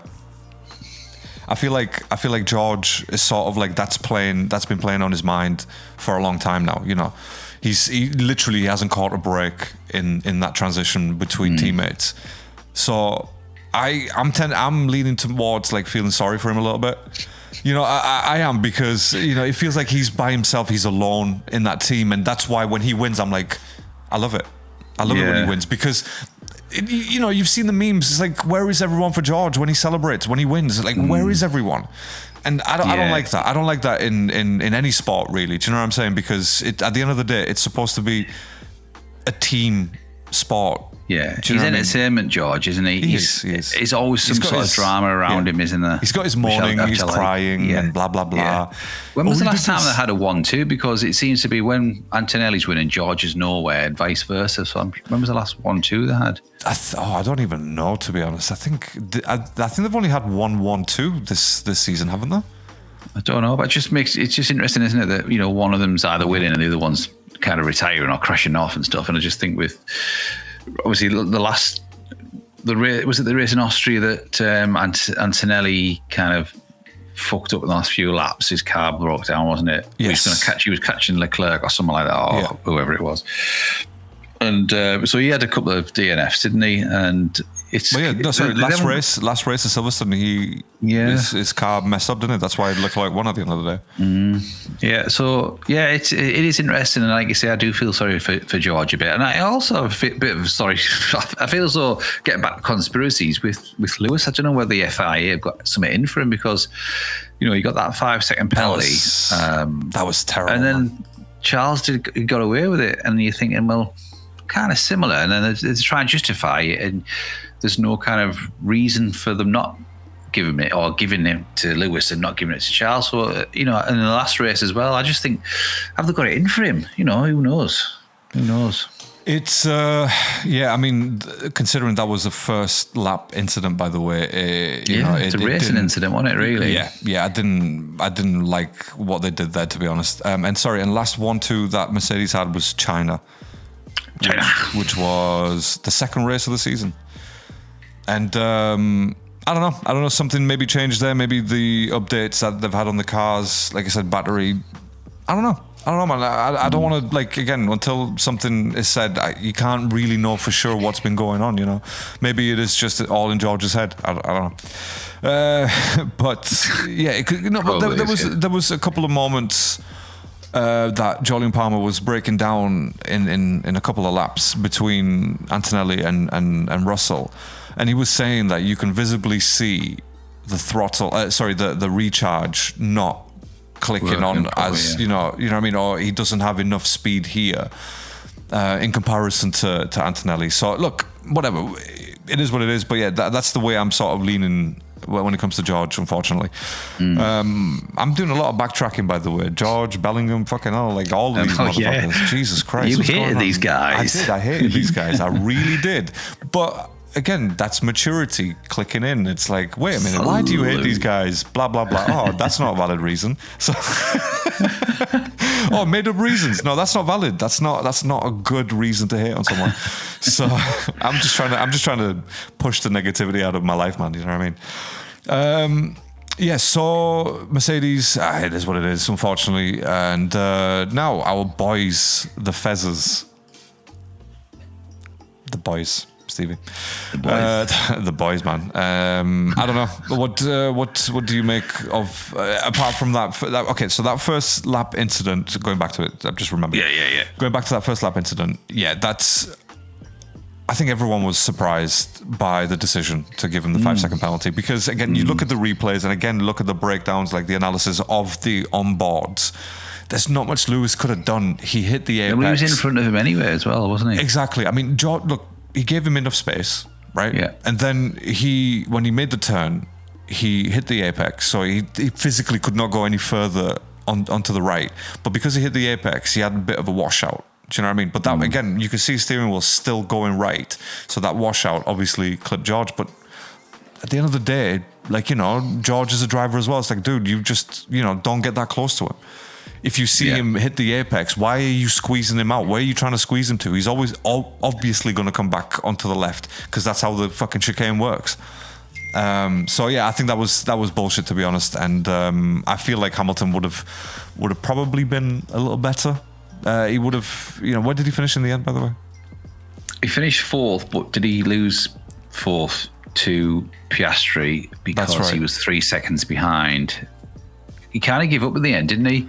I feel like George is sort of like that's been playing on his mind for a long time now. He literally hasn't caught a break in that transition between teammates. So I'm leaning towards like feeling sorry for him a little bit. I am, because it feels like he's by himself. He's alone in that team, and that's why when he wins, I'm like, I love it. I love it when he wins, because. You've seen the memes. It's like, where is everyone for George when he celebrates, when he wins? Like, where is everyone? And I don't like that. I don't like that in any sport, really. Do you know what I'm saying? Because at the end of the day, it's supposed to be a team sport. Yeah, Do you he's know what I mean? entertainment, George, isn't he? He is. He's always some sort of drama around him, isn't there? He's got his morning, he's crying and blah, blah, blah. Yeah. When was the last time they had a 1-2? Because it seems to be when Antonelli's winning, George is nowhere and vice versa. So when was the last 1-2 they had? I don't even know, to be honest. I think they've only had 1-1-2 this season, haven't they? I don't know, but it's just interesting, isn't it? That, one of them's either winning and the other one's kind of retiring or crashing off and stuff. And I just think with... Obviously, was it the race in Austria that Antonelli kind of fucked up in the last few laps? His car broke down, wasn't it? Yes. He was catching Leclerc or something like that, or whoever it was. And so he had a couple of DNFs, didn't he? And last race at Silverstone, his car messed up, didn't it? That's why it looked like one at the end of the day. Yeah, so it is interesting, and like you say, I do feel sorry for George a bit, and I also have a bit of sorry. I feel as though getting back to conspiracies with Lewis. I don't know whether the FIA have got something in for him because he got that 5-second penalty. That was terrible. And then Charles got away with it, and you're thinking, well, kind of similar, and then they try and justify it, and there's no kind of reason for them not giving it or giving it to Lewis and not giving it to Charles. So, in the last race as well, I just think, have they got it in for him? Who knows? Who knows? It's, I mean, considering that was a first lap incident, by the way. It's a racing incident, wasn't it, really? Yeah, I didn't like what they did there, to be honest. And last 1-2 that Mercedes had was China. Which was the second race of the season. And I don't know, something maybe changed there. Maybe the updates that they've had on the cars, like I said, battery. I don't know, man. I don't want to, again, until something is said, you can't really know for sure what's been going on, Maybe it is just all in George's head. I don't know. But yeah, there was a couple of moments that Jolyon Palmer was breaking down in a couple of laps between Antonelli and Russell. And he was saying that you can visibly see the throttle, the recharge not clicking on as, you know what I mean? Or he doesn't have enough speed here in comparison to Antonelli. So look, whatever, it is what it is. But yeah, that's the way I'm sort of leaning when it comes to George, unfortunately. I'm doing a lot of backtracking, by the way. George, Bellingham, fucking hell, all these motherfuckers. Yeah. Jesus Christ. You hated these guys. I hated these guys. I really did. But again, that's maturity clicking in. It's like, wait a minute, why do you hate these guys? Blah, blah, blah. Oh, that's not a valid reason. So, made up reasons. No, that's not valid. That's not a good reason to hate on someone. So I'm just trying to push the negativity out of my life, man. You know what I mean? So Mercedes, it is what it is, unfortunately. And now our boys, the Fezzes. The boys. Stevie, the boys, man. I don't know what do you make of apart from that? Okay, so that first lap incident. Going back to it, I've just remembered. Yeah. Going back to that first lap incident. Yeah, that's. I think everyone was surprised by the decision to give him the 5-second penalty because again, you look at the replays and again look at the breakdowns, like the analysis of the onboards. There's not much Lewis could have done. He hit the apex. Well, he was in front of him anyway as well, wasn't he? Exactly. I mean, look. He gave him enough space, right? Yeah. And then when he made the turn, he hit the apex, so he physically could not go any further onto the right. But because he hit the apex, he had a bit of a washout. Do you know what I mean? But that again, you can see steering wheel still going right, so that washout obviously clipped George. But at the end of the day, George is a driver as well. It's like, dude, you just don't get that close to him. If you see him hit the apex, why are you squeezing him out? Where are you trying to squeeze him to? He's always obviously going to come back onto the left because that's how the fucking chicane works. So yeah, I think that was bullshit, to be honest. And I feel like Hamilton would have probably been a little better. He would have, where did he finish in the end, by the way? He finished fourth, but did he lose fourth to Piastri because he was 3 seconds behind? He kind of gave up at the end, didn't he?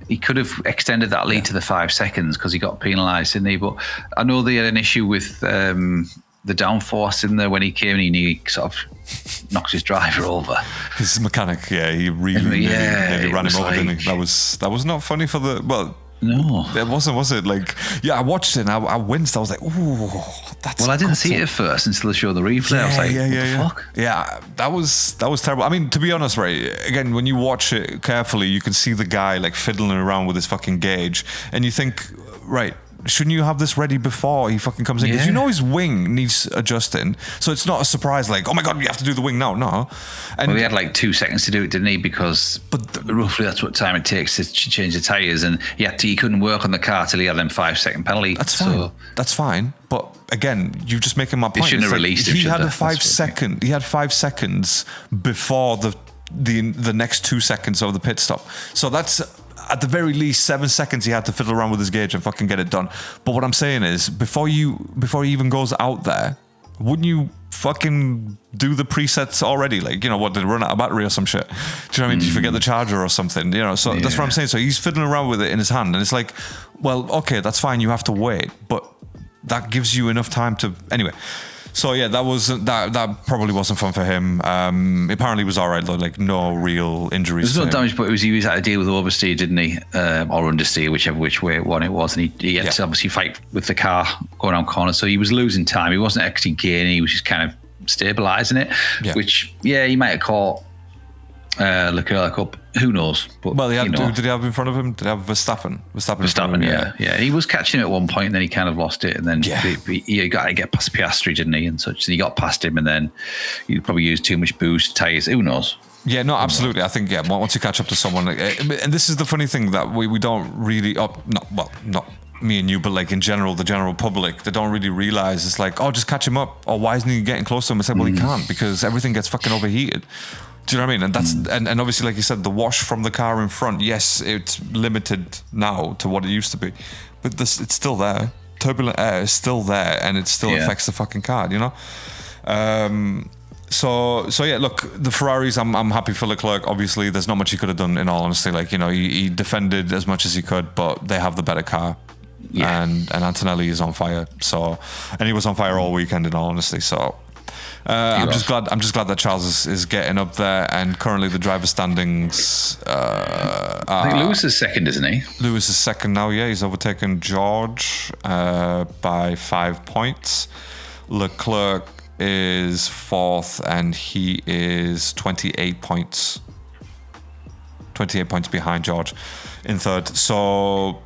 He could have extended that lead to the 5 seconds because he got penalised, didn't he? But I know they had an issue with the downforce in there when he came and he sort of knocked his driver over. His mechanic, he really nearly ran him over, didn't he? That was not funny for the... Well, No. It wasn't, was it? Like, yeah, I watched it and I winced. I was like, ooh, that's. Well, I didn't see it at first until they showed the replay. I was like, what the fuck? Yeah, that was terrible. I mean, to be honest, right? Again, when you watch it carefully, you can see the guy like fiddling around with his fucking gauge, and you think, right, shouldn't you have this ready before he fucking comes in? Because you know his wing needs adjusting, so it's not a surprise. Like, oh my god, you have to do the wing now. No, and he had like 2 seconds to do it, didn't he? Because roughly that's what time it takes to change the tires, and he couldn't work on the car till he had them 5-second penalty. That's fine. So, that's fine. But again, you're just making my point. They shouldn't have released him. He had a 5 second. He had 5 seconds before the next 2 seconds of the pit stop. So that's. At the very least, 7 seconds he had to fiddle around with his gauge and fucking get it done. But what I'm saying is, before he even goes out there, wouldn't you fucking do the presets already? Like, you know, what, did it run out of battery or some shit? Do you know what I mean? Did you forget the charger or something? You know, so that's what I'm saying. So he's fiddling around with it in his hand, and it's like, well, okay, that's fine. You have to wait, but that gives you enough time to anyway. So yeah, that probably wasn't fun for him. Apparently, it was all right though, like no real injuries. There's no damage, but he had to deal with oversteer, didn't he, or understeer, which way one it was, and he had to obviously fight with the car going around corners. So he was losing time. He wasn't exiting gear, and he was just kind of stabilising it. Yeah. Which he might have caught Leclerc up. Who knows? But, well, did he have in front of him? Did he have Verstappen? Verstappen, yeah. He was catching him at one point, and then he kind of lost it, and then he got to get past Piastri, didn't he? And such. And he got past him, and then he probably used too much boost tyres. Who knows? Yeah, no, absolutely. I think once you catch up to someone, and this is the funny thing that we don't really not me and you, but like in general, the general public, they don't really realize. It's like, oh, just catch him up, or why isn't he getting close to him? It's like, well, he can't, because everything gets fucking overheated. Do you know what I mean? And that's and obviously, like you said, the wash from the car in front, yes, it's limited now to what it used to be, but it's still there. Turbulent air is still there, and it still affects the fucking car, you know? So yeah, look, the Ferraris, I'm happy for Leclerc. Obviously, there's not much he could have done, in all honesty. Like, you know, he defended as much as he could, but they have the better car. Yeah. And Antonelli is on fire. So, and he was on fire all weekend, in all honesty. So I'm just glad that Charles is getting up there, and currently the driver standings. I think Lewis is second, isn't he? Lewis is second now. Yeah, he's overtaken George by 5 points. Leclerc is fourth, and he is 28 points. 28 points behind George in third. So.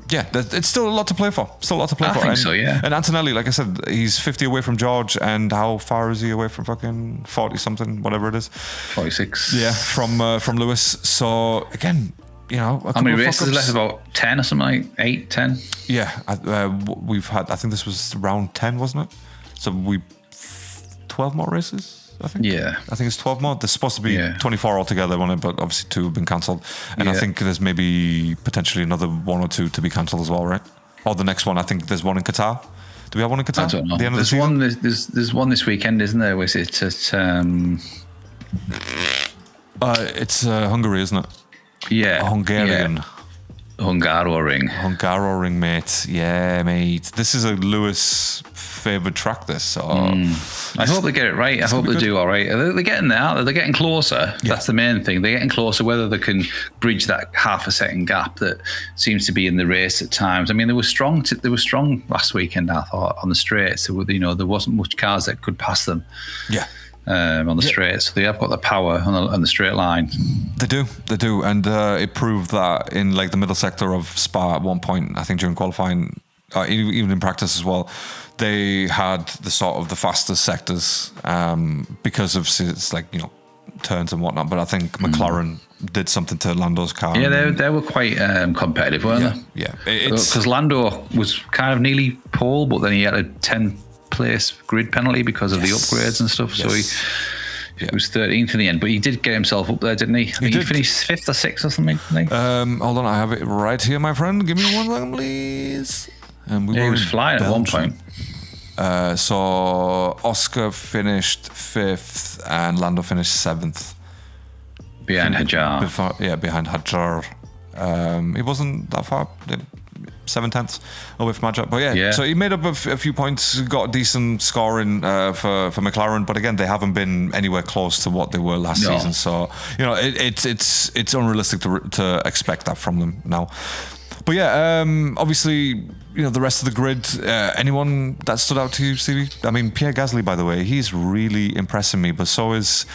Yeah, it's still a lot to play for. I think so, yeah. And Antonelli, like I said, he's 50 away from George, and how far is he away from fucking 40 something, whatever it is? 46. Yeah, from Lewis. So again, you know, how many races left? About 10 or something, like 8, 10? Yeah, we've had. I think this was round 10, wasn't it? So 12 more races. I think. Yeah. I think it's 12 more. There's supposed to be 24 altogether, but obviously 2 have been cancelled. And I think there's maybe potentially another 1 or 2 to be cancelled as well, right? Or the next one, I think there's one in Qatar. Do we have one in Qatar? I don't know. The end of the there's one this weekend, isn't there? Was it at... it's Hungary, isn't it? Yeah. Hungarian. Yeah. Hungaroring, mate. Yeah, mate. This is a Lewis favoured track, this. So I hope they get it right. I hope they do all right. They're getting there. They're getting closer. Yeah. That's the main thing. They're getting closer. Whether they can bridge that half a second gap that seems to be in the race at times. I mean, they were strong. They were strong last weekend, I thought, on the straights. So, you know, there wasn't much cars that could pass them. Yeah. On the straight, so they have got the power on the straight line. They do, and it proved that in like the middle sector of Spa at one point. I think during qualifying, even in practice as well, they had the sort of the fastest sectors because of it's like, you know, turns and whatnot. But I think McLaren did something to Lando's car. Yeah, they were quite competitive, weren't they? Yeah, because Lando was kind of nearly pole, but then he had a 10 place grid penalty because of the upgrades and stuff. So he was 13th in the end, but he did get himself up there, didn't he? I think he finished 5th or 6th or something. Hold on, I have it right here, my friend. Give me 1 second, please. And he was flying at one point. So Oscar finished 5th and Lando finished 7th. Behind Hajar. Behind Hajar. He wasn't that far. 7/10 away from Hajar. But so he made up a few points, got a decent scoring for McLaren, but again, they haven't been anywhere close to what they were last season. So, you know, it's unrealistic to expect that from them now. But yeah, obviously, the rest of the grid. Anyone that stood out to you, Stevie? I mean, Pierre Gasly, by the way, he's really impressing me. But so is.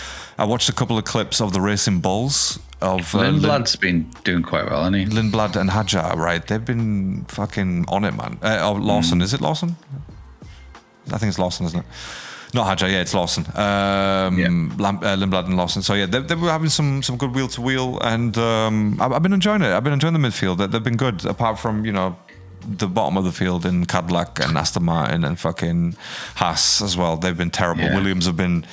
I watched a couple of clips of the Racing Bulls of Lindblad's been doing quite well, hasn't he? Lindblad and Hadjar, right? They've been fucking on it, man. Lawson, is it Lawson? I think it's Lawson, isn't it? Not Hadjar, yeah, it's Lawson. Lindblad and Lawson. So yeah, they were having some good wheel to wheel, and I've been enjoying it. I've been enjoying the midfield. They've been good, apart from the bottom of the field in Cadillac and Aston Martin and fucking Haas as well. They've been terrible. Yeah. Williams have been,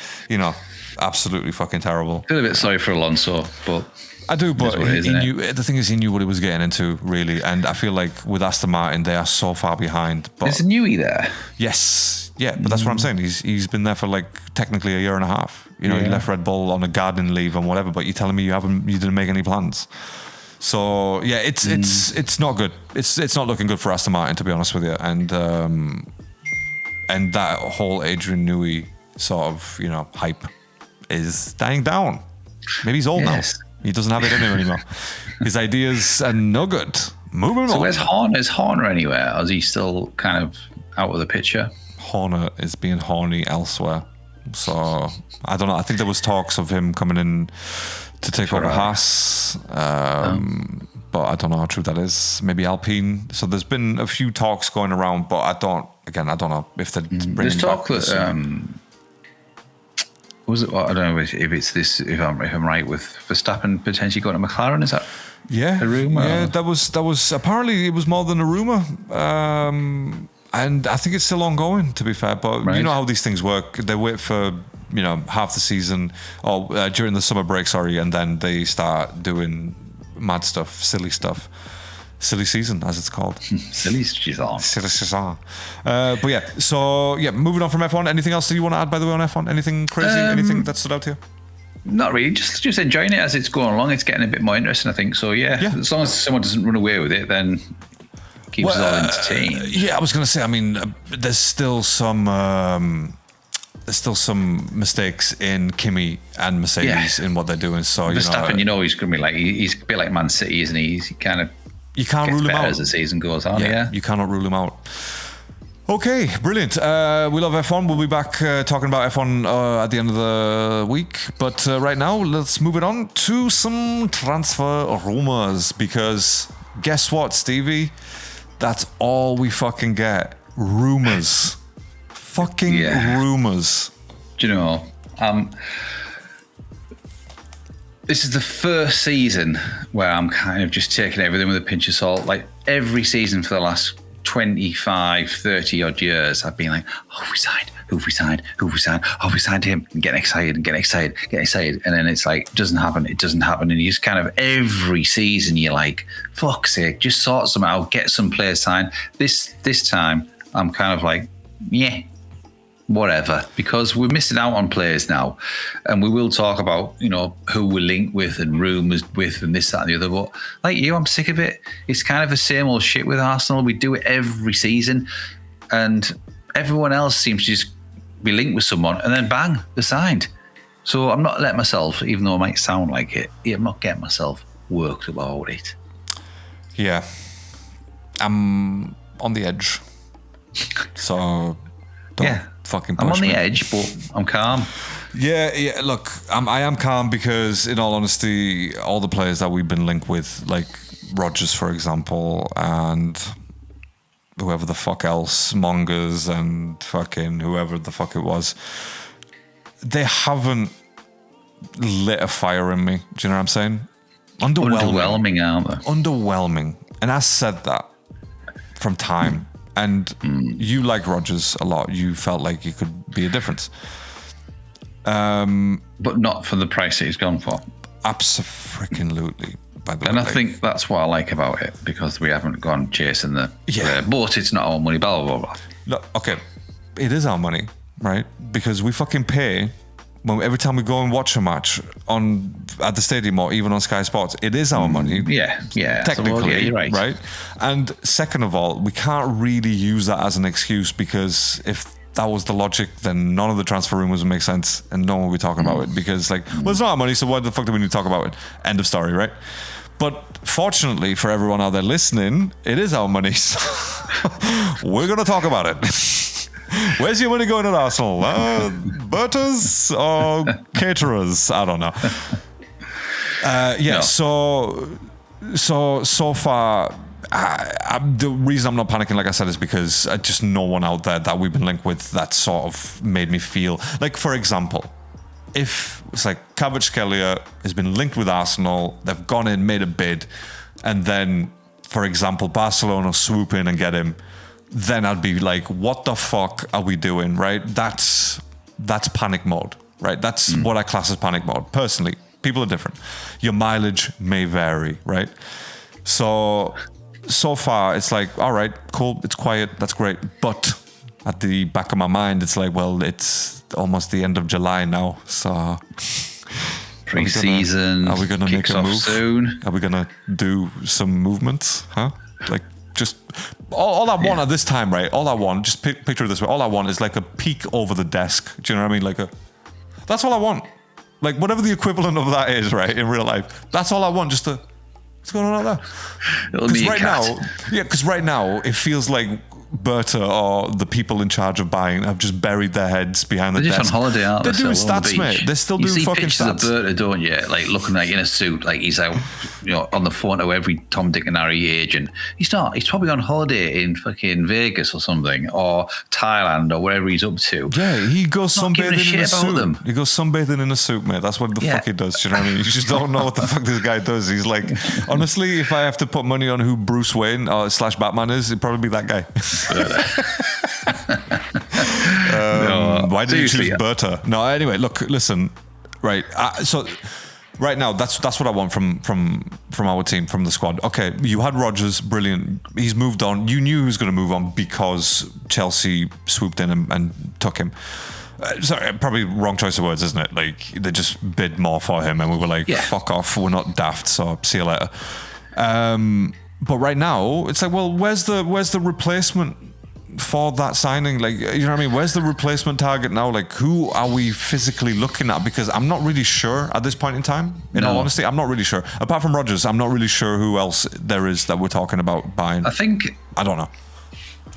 absolutely fucking terrible. I feel a bit sorry for Alonso, but I do, but he knew. The thing is, he knew what he was getting into, really. And I feel like with Aston Martin, they are so far behind. But there's a newie there. Yes, yeah, but that's what I'm saying. He's been there for technically a year and a half. He left Red Bull on a garden leave and whatever. But you're telling me you didn't make any plans. So yeah, it's not good. It's not looking good for Aston Martin, to be honest with you. And that whole Adrian Newey sort of hype is dying down. Maybe he's old now. He doesn't have it in him anymore. His ideas are no good. Moving on. So where's Horner? Is Horner anywhere? Or is he still kind of out of the picture? Horner is being horny elsewhere. So I don't know. I think there was talks of him coming in to take over Haas. But I don't know how true that is. Maybe Alpine. So there's been a few talks going around, but I don't know if they're bringing There's talk back that was it? I don't know if it's this. If I'm right, with Verstappen potentially going to McLaren. Is that a rumor? Yeah, that was apparently it was more than a rumor, and I think it's still ongoing. To be fair, but you know how these things work. They wait for half the season or during the summer break, and then they start doing mad stuff, silly stuff. Silly season, as it's called. Silly season. But yeah, so yeah, moving on from F1. Anything else that you want to add, by the way, on F1? Anything crazy? Anything that stood out to you? Not really. Just enjoying it as it's going along. It's getting a bit more interesting, I think. So yeah. As long as someone doesn't run away with it, then it keeps us all entertained. Yeah, I was going to say. I mean, there's still some mistakes in Kimi and Mercedes in what they're doing. So Verstappen, he's going to be he's a bit like Man City, isn't he? He kind of. You can't rule him out as the season goes on. Yeah, you cannot rule him out. Okay, brilliant. We love F1. We'll be back talking about F1 at the end of the week. But right now, let's move it on to some transfer rumors. Because guess what, Stevie? That's all we fucking get. Rumors. Fucking rumors. Do you know? This is the first season where I'm kind of just taking everything with a pinch of salt. Like every season for the last 25, 30 odd years, I've been like, oh, we signed, who we signed, oh, we signed him, and getting excited. And then it's like, it doesn't happen. And you just kind of, every season you're like, fuck's sake, just sort some out, get some players signed. This time, I'm kind of like, whatever, because we're missing out on players now, and we will talk about who we're linked with and rumours with and this, that and the other, but like I'm sick of it. It's kind of the same old shit with Arsenal. We do it every season and everyone else seems to just be linked with someone and then bang, they're signed. So I'm not letting myself, even though it might sound like it, I'm not getting myself worked about it. Yeah, I'm on the edge, so fucking push I'm on the me. edge, but I'm calm. Yeah. Look, I am calm because, in all honesty, all the players that we've been linked with, like Rodgers, for example, and whoever the fuck else, Mongers and fucking whoever the fuck it was, they haven't lit a fire in me. Do you know what I'm saying? Underwhelming, aren't they? Underwhelming. And I said that from time. And you like Rodgers a lot. You felt like he could be a difference. But not for the price that he's gone for. Absolutely. By the way. And I think that's what I like about it, because we haven't gone chasing the but it's not our money, blah, blah, blah. No, okay. It is our money, right? Because we fucking pay every time we go and watch a match at the stadium or even on Sky Sports. It is our money. Yeah. Technically, you're right. And second of all, we can't really use that as an excuse, because if that was the logic, then none of the transfer rumors would make sense and no one would be talking about it, because well, it's not our money, so why the fuck do we need to talk about it? End of story, right? But fortunately for everyone out there listening, it is our money. So we're going to talk about it. Where's your money going at Arsenal? Bertas or caterers? I don't know. No. So far, the reason I'm not panicking, like I said, is because just no one out there that we've been linked with that sort of made me feel like, for example, if it's like Kvaratskhelia has been linked with Arsenal, they've gone in, made a bid, and then, for example, Barcelona swoop in and get him, then I'd be like, what the fuck are we doing, right? That's panic mode, right? That's what I class as panic mode. Personally, people are different. Your mileage may vary, right? So far, it's like, all right, cool, it's quiet, that's great. But at the back of my mind, it's like, well, it's almost the end of July now, so pre-season. Are we gonna make a move soon? Are we gonna do some movements? Huh? Like, just all I want at this time, right? All I want, just picture it this way. All I want is like a peek over the desk. Do you know what I mean? That's all I want. Like, whatever the equivalent of that is, right, in real life. That's all I want. Just to, what's going on out there? Because right now it feels like Berta or the people in charge of buying have just buried their heads behind the desk. They're just on holiday, aren't they? They're doing stats, mate. They're still doing fucking stats. You see pictures of Berta, don't you? Like, looking like in a suit, like he's out, on the phone to every Tom, Dick and Harry agent. He's not. He's probably on holiday in fucking Vegas or something, or Thailand, or wherever he's up to. Yeah, he goes sunbathing in a suit. He goes sunbathing in a suit, mate. That's what the fuck he does. Do you know what I mean? You just don't know what the fuck this guy does. He's like, honestly, if I have to put money on who Bruce Wayne / Batman is, it'd probably be that guy. Why did you choose Berta? No, anyway, look, listen, right. So right now, that's what I want from our team, from the squad. Okay, you had Rodgers, brilliant. He's moved on. You knew he was going to move on because Chelsea swooped in and took him. Sorry, probably wrong choice of words, isn't it? Like, they just bid more for him, and we were like, fuck off, we're not daft, so see you later. But right now, it's like, well, where's the replacement for that signing? Like, you know what I mean? Where's the replacement target now? Like, who are we physically looking at? Because I'm not really sure at this point in time. In all honesty, I'm not really sure. Apart from Rodgers, I'm not really sure who else there is that we're talking about buying. I don't know.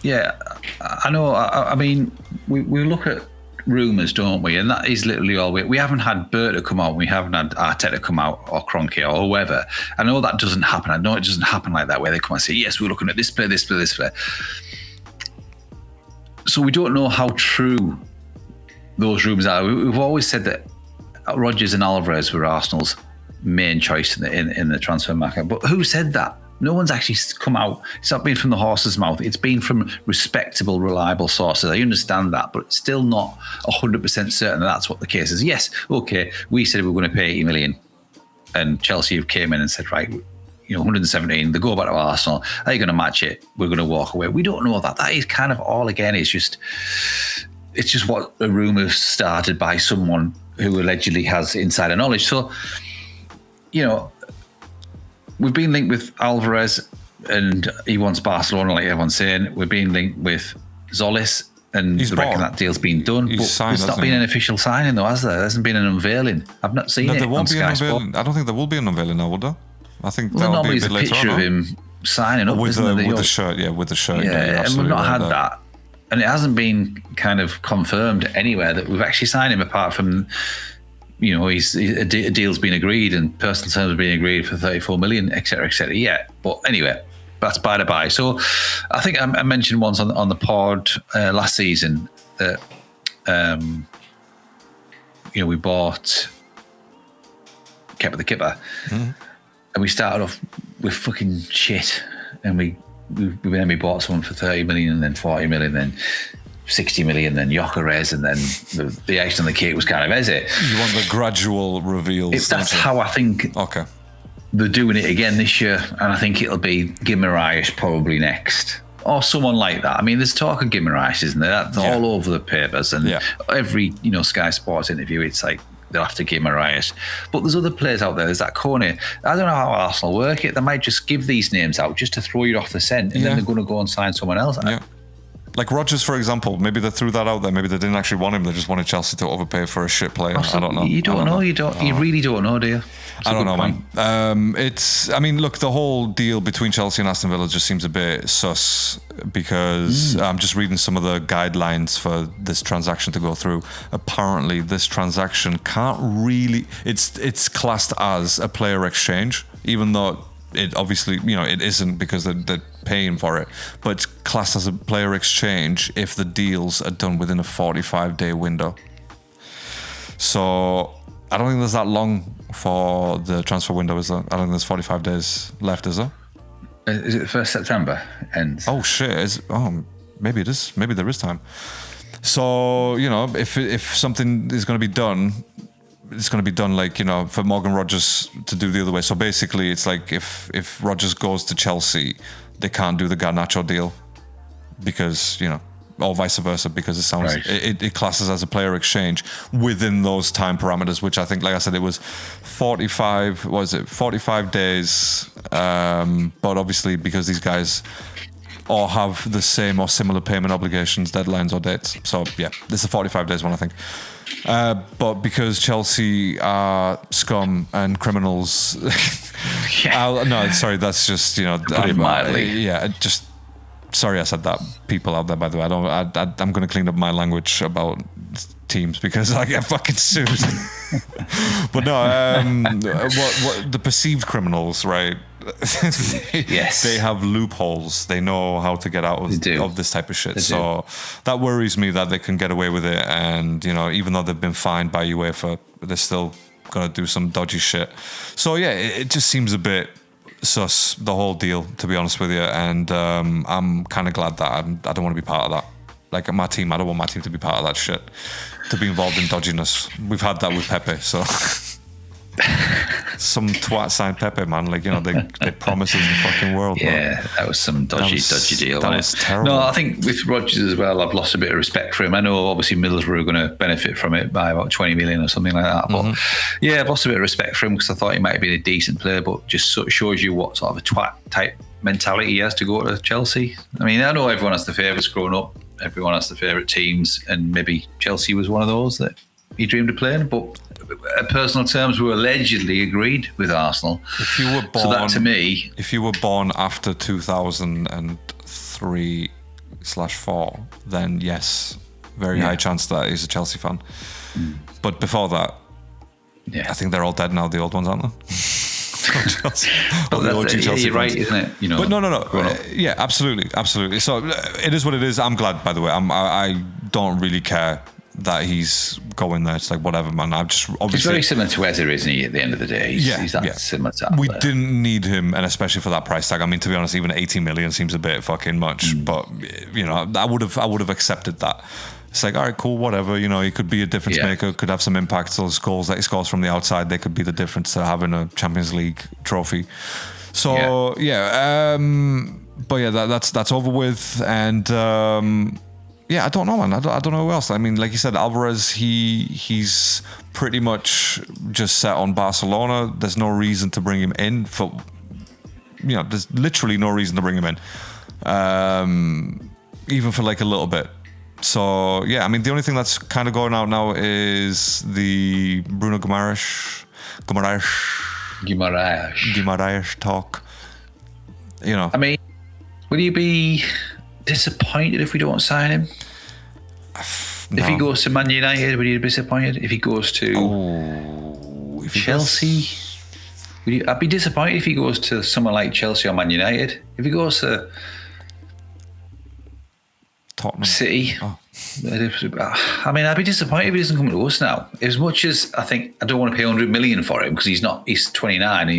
Yeah, I know. I mean, we look at rumours, don't we? And that is literally all we haven't had Berta come out. We haven't had Arteta come out, or Kroenke, or whoever. I know that doesn't happen. I know it doesn't happen like that, where they come and say, yes, we're looking at this player, this player, this player. So we don't know how true those rumours are. We've always said that Rodgers and Alvarez were Arsenal's main choice in the transfer market. But who said that? No one's actually come out. It's not been from the horse's mouth. It's been from respectable, reliable sources. I understand that, but it's still not 100% certain that that's what the case is. Yes, okay, we said we were going to pay 80 million, and Chelsea have came in and said, right, 117, they go back to Arsenal. Are you going to match it? We're going to walk away. We don't know that. That is kind of all, again, it's just what a rumour started by someone who allegedly has insider knowledge. So, we've been linked with Alvarez, and he wants Barcelona, like everyone's saying. We're being linked with Zolis, and they reckon that deal's been done. But there's not been an official signing, though, has there? There hasn't been an unveiling. I've not seen it on Sky Sport. I don't think there will be an unveiling now, will there? I think that'll be a bit later on. Normally, there's a picture of him signing up with the shirt. Yeah, with the shirt. Yeah, and we've not had that. And it hasn't been kind of confirmed anywhere that we've actually signed him, apart from, a deal's been agreed and personal terms have been agreed for 34 million, et cetera, et cetera. Yeah. But anyway, that's by the by. So I think I mentioned once on the pod last season that, we bought Kepa the Kipper. Mm-hmm. And we started off with fucking shit, and we bought someone for 30 million, and then 40 million, then 60 million, then Gyökeres, and then the icing on the cake was kind of Eze. You want the gradual reveals. That's how I think they're doing it again this year, and I think it'll be Guimaraes probably next, or someone like that. I mean, there's talk of Guimaraes, isn't there? That's all over the papers, and every Sky Sports interview, it's like, they'll have to give Marias. But there's other players out there. There's that Kone. I don't know how Arsenal work it. They might just give these names out just to throw you off the scent, and then they're going to go and sign someone else. Yeah. Like Rodgers, for example, maybe they threw that out there. Maybe they didn't actually want him. They just wanted Chelsea to overpay for a shit player. I don't know. You don't know. You really don't know, do you? I don't know, man. I mean, look, the whole deal between Chelsea and Aston Villa just seems a bit sus because I'm just reading some of the guidelines for this transaction to go through. Apparently, this transaction can't really. It's classed as a player exchange, even though it obviously, it isn't because they're paying for it. But it's classed as a player exchange if the deals are done within a 45-day window. So I don't think there's that long for the transfer window, is there? I don't think there's 45 days left, is there? Is it the 1st September ends? Oh shit! Maybe it is. Maybe there is time. So if something is going to be done, it's going to be done for Morgan Rodgers to do the other way. So basically, it's like if Rodgers goes to Chelsea, they can't do the Garnacho deal because or vice versa, because it sounds it classes as a player exchange within those time parameters, which I think, like I said, it was 45 days, but obviously because these guys all have the same or similar payment obligations, deadlines or dates, so yeah, this is a 45 days one, I think. But because Chelsea are scum and criminals, no, sorry, that's just put it mildly. Just sorry I said that, people out there, by the way. I'm going to clean up my language about teams because I get fucking sued. But no, what the perceived criminals, right? Yes, they have loopholes. They know how to get out of this type of shit. So that worries me that they can get away with it. And even though they've been fined by UEFA, they're still gonna do some dodgy shit. So yeah, it just seems a bit sus, the whole deal, to be honest with you. And I'm kind of glad that I don't want to be part of that. Like my team, I don't want my team to be part of that shit, to be involved in dodginess. We've had that with Pepe, so. Some twat signed Pepe, man. They promised us the fucking world. Yeah, man. That was some dodgy deal. That was terrible. No, I think with Rodgers as well, I've lost a bit of respect for him. I know obviously Middlesbrough are going to benefit from it by about 20 million or something like that. But yeah, I've lost a bit of respect for him because I thought he might have been a decent player, but just sort of shows you what sort of a twat type mentality he has to go to Chelsea. I mean, I know everyone has the favourites growing up. Everyone has the favourite teams, and maybe Chelsea was one of those that he dreamed of playing, but at personal terms, we allegedly agreed with Arsenal. If you were born, so that to me, if you were born after 2003/4, then yes, very high chance that he's a Chelsea fan. But before that, I think they're all dead now. The old ones, aren't they? You're right, isn't it? But no. Yeah, absolutely. So it is what it is. I'm glad, by the way. I don't really care that he's going there. It's like, whatever, man. I've just obviously... He's very similar to Eze, isn't he, at the end of the day? He's that similar to that. We didn't need him, and especially for that price tag. I mean, to be honest, even 80 million seems a bit fucking much, but, I would have accepted that. It's like, all right, cool, whatever. He could be a difference maker, could have some impact. Those goals that he scores from the outside, they could be the difference to having a Champions League trophy. So, but yeah, that's over with, and... yeah, I don't know, man. I don't know who else. I mean, like you said, Alvarez, he's pretty much just set on Barcelona. There's no reason to bring him in there's literally no reason to bring him in, even for like a little bit. So yeah, I mean, the only thing that's kind of going out now is the Bruno Guimaraes talk. I mean, will you be disappointed if we don't sign him? No. If he goes to Man United, would you be disappointed? If he goes to Chelsea, I'd be disappointed if he goes to someone like Chelsea or Man United. If he goes to Tottenham City, I mean, I'd be disappointed if he doesn't come to us now. As much as I think I don't want to pay 100 million for him because he's 29 and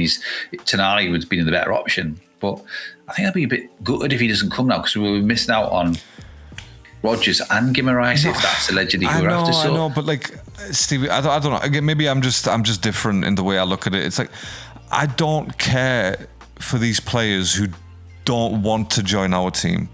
Tonali would have been the better option. But I think I'd be a bit gutted if he doesn't come now because we'll be missing out on Rodgers and Guimaraes if that's allegedly who we're after. I know, but like Stevie, I don't know. Again, maybe I'm just different in the way I look at it. It's like I don't care for these players who don't want to join our team,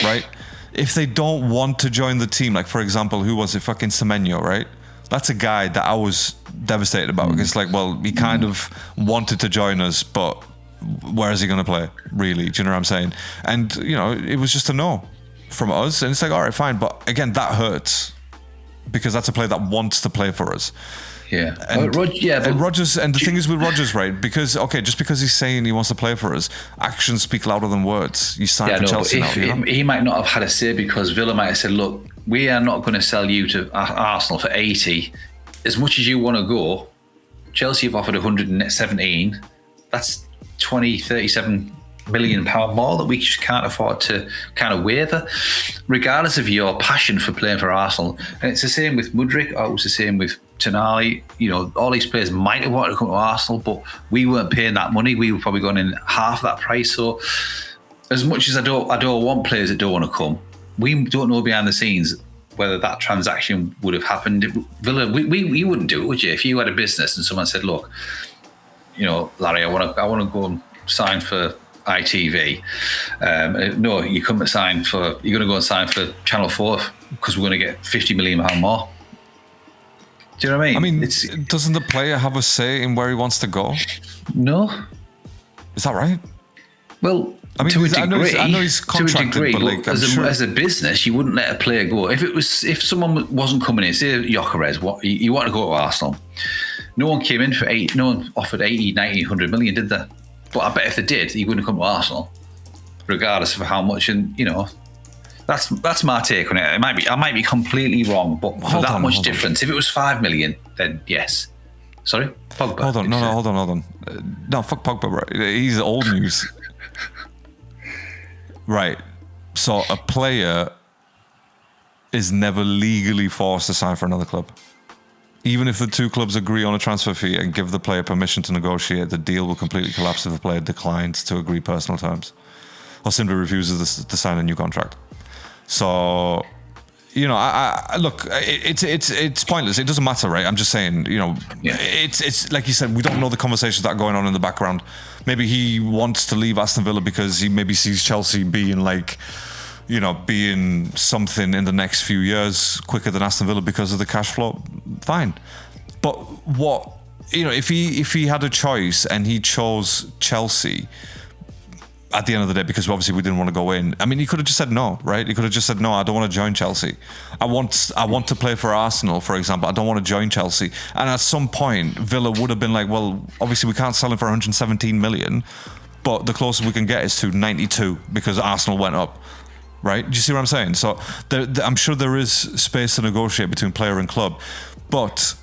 right? If they don't want to join the team, like for example, who was it? Fucking Semenyo, right? That's a guy that I was devastated about. It's like, well, he kind of wanted to join us, but where is he going to play, really? Do you know what I'm saying? And, it was just a no. from us, and it's like, all right, fine, but again, that hurts because that's a player that wants to play for us. Yeah, and Rodgers, and the thing is with Rodgers, right? Because just because he's saying he wants to play for us, actions speak louder than words. You signed for Chelsea now. He might not have had a say because Villa might have said, "Look, we are not going to sell you to Arsenal for 80. As much as you want to go, Chelsea have offered 117. That's 37 million pound more that we just can't afford to kind of waver, regardless of your passion for playing for Arsenal." And it's the same with Mudryk, or it was the same with Tonali. All these players might have wanted to come to Arsenal, but we weren't paying that money. We were probably going in half that price. So as much as I don't want players that don't want to come, we don't know behind the scenes whether that transaction would have happened. Villa, we wouldn't do it, would you? If you had a business and someone said, "Look, Larry, I want to go and sign for ITV." No, you're going to go and sign for Channel 4 because we're going to get £50 million more. Do you know what I mean? Doesn't the player have a say in where he wants to go? No. Is that right? Well, to a degree. I know he's contracted, but as a business, you wouldn't let a player go. If someone wasn't coming in, say Gyökeres, you want to go to Arsenal. No one came in for no one offered 80, 90, 100 million, did they? But I bet if they did, he wouldn't come to Arsenal, regardless of how much. And that's my take on it. I might be completely wrong, but for that much difference, if it was 5 million, then yes. Sorry, Pogba. Hold on. No, fuck Pogba, bro. He's old news. Right. So a player is never legally forced to sign for another club. Even if the two clubs agree on a transfer fee and give the player permission to negotiate, the deal will completely collapse if the player declines to agree personal terms or simply refuses to sign a new contract. So, I look, it's pointless. It doesn't matter, right? I'm just saying, it's like you said, we don't know the conversations that are going on in the background. Maybe he wants to leave Aston Villa because he maybe sees Chelsea being being something in the next few years quicker than Aston Villa because of the cash flow. Fine. But if he had a choice and he chose Chelsea at the end of the day, because obviously we didn't want to go in. I mean, he could have just said no, right? He could have just said, "No, I don't want to join Chelsea. I want to play for Arsenal, for example. I don't want to join Chelsea." And at some point, Villa would have been like, "Well, obviously we can't sell him for 117 million, but the closest we can get is to 92 because Arsenal went up." Right? Do you see what I'm saying? So I'm sure there is space to negotiate between player and club, but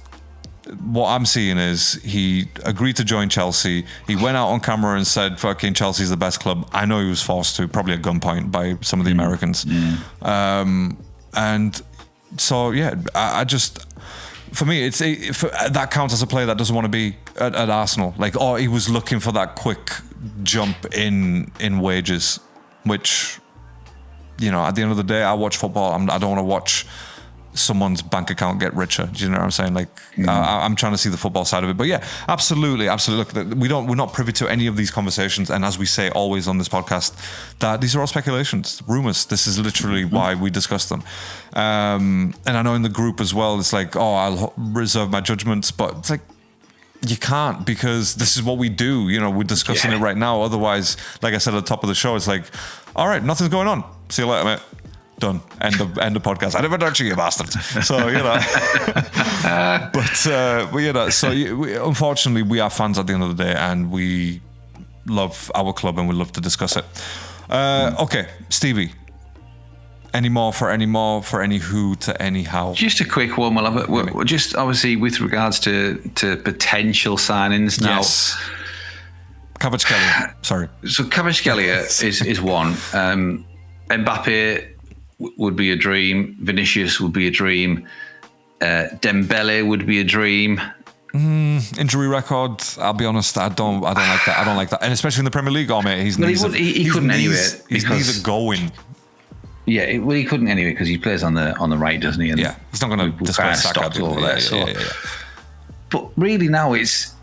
what I'm seeing is he agreed to join Chelsea. He went out on camera and said, "Fucking Chelsea's the best club." I know he was forced to, probably at gunpoint by some of the Americans. And so, I just, for me, that counts as a player that doesn't want to be at Arsenal. He was looking for that quick jump in wages, which, at the end of the day, I watch football. I don't want to watch someone's bank account get richer. Do you know what I'm saying? I'm trying to see the football side of it. But yeah, absolutely. Look, we're not privy to any of these conversations. And as we say always on this podcast, that these are all speculations, rumors. This is literally why we discuss them. And I know in the group as well, it's like, I'll reserve my judgments, but it's like, you can't, because this is what we do. We're discussing it right now. Otherwise, like I said at the top of the show, it's like, all right, nothing's going on. See you later, mate. Done. End of podcast. I never touched you, you bastard. So, unfortunately, we are fans at the end of the day, and we love our club and we love to discuss it. Okay, Stevie. Any more for any who to anyhow? Just a quick one. We're just obviously with regards to potential signings now. Yes. Kvaratskhelia. Sorry. So Kvaratskhelia is one. Mbappe would be a dream. Vinicius would be a dream. Dembele would be a dream. Injury record, I'll be honest, I don't like that. I don't like that. And especially in the Premier League, mate, he couldn't anyway. His knees are going. Yeah, he couldn't anyway because he plays on the right, doesn't he? And he's not going to displace Saka over there. But really now it's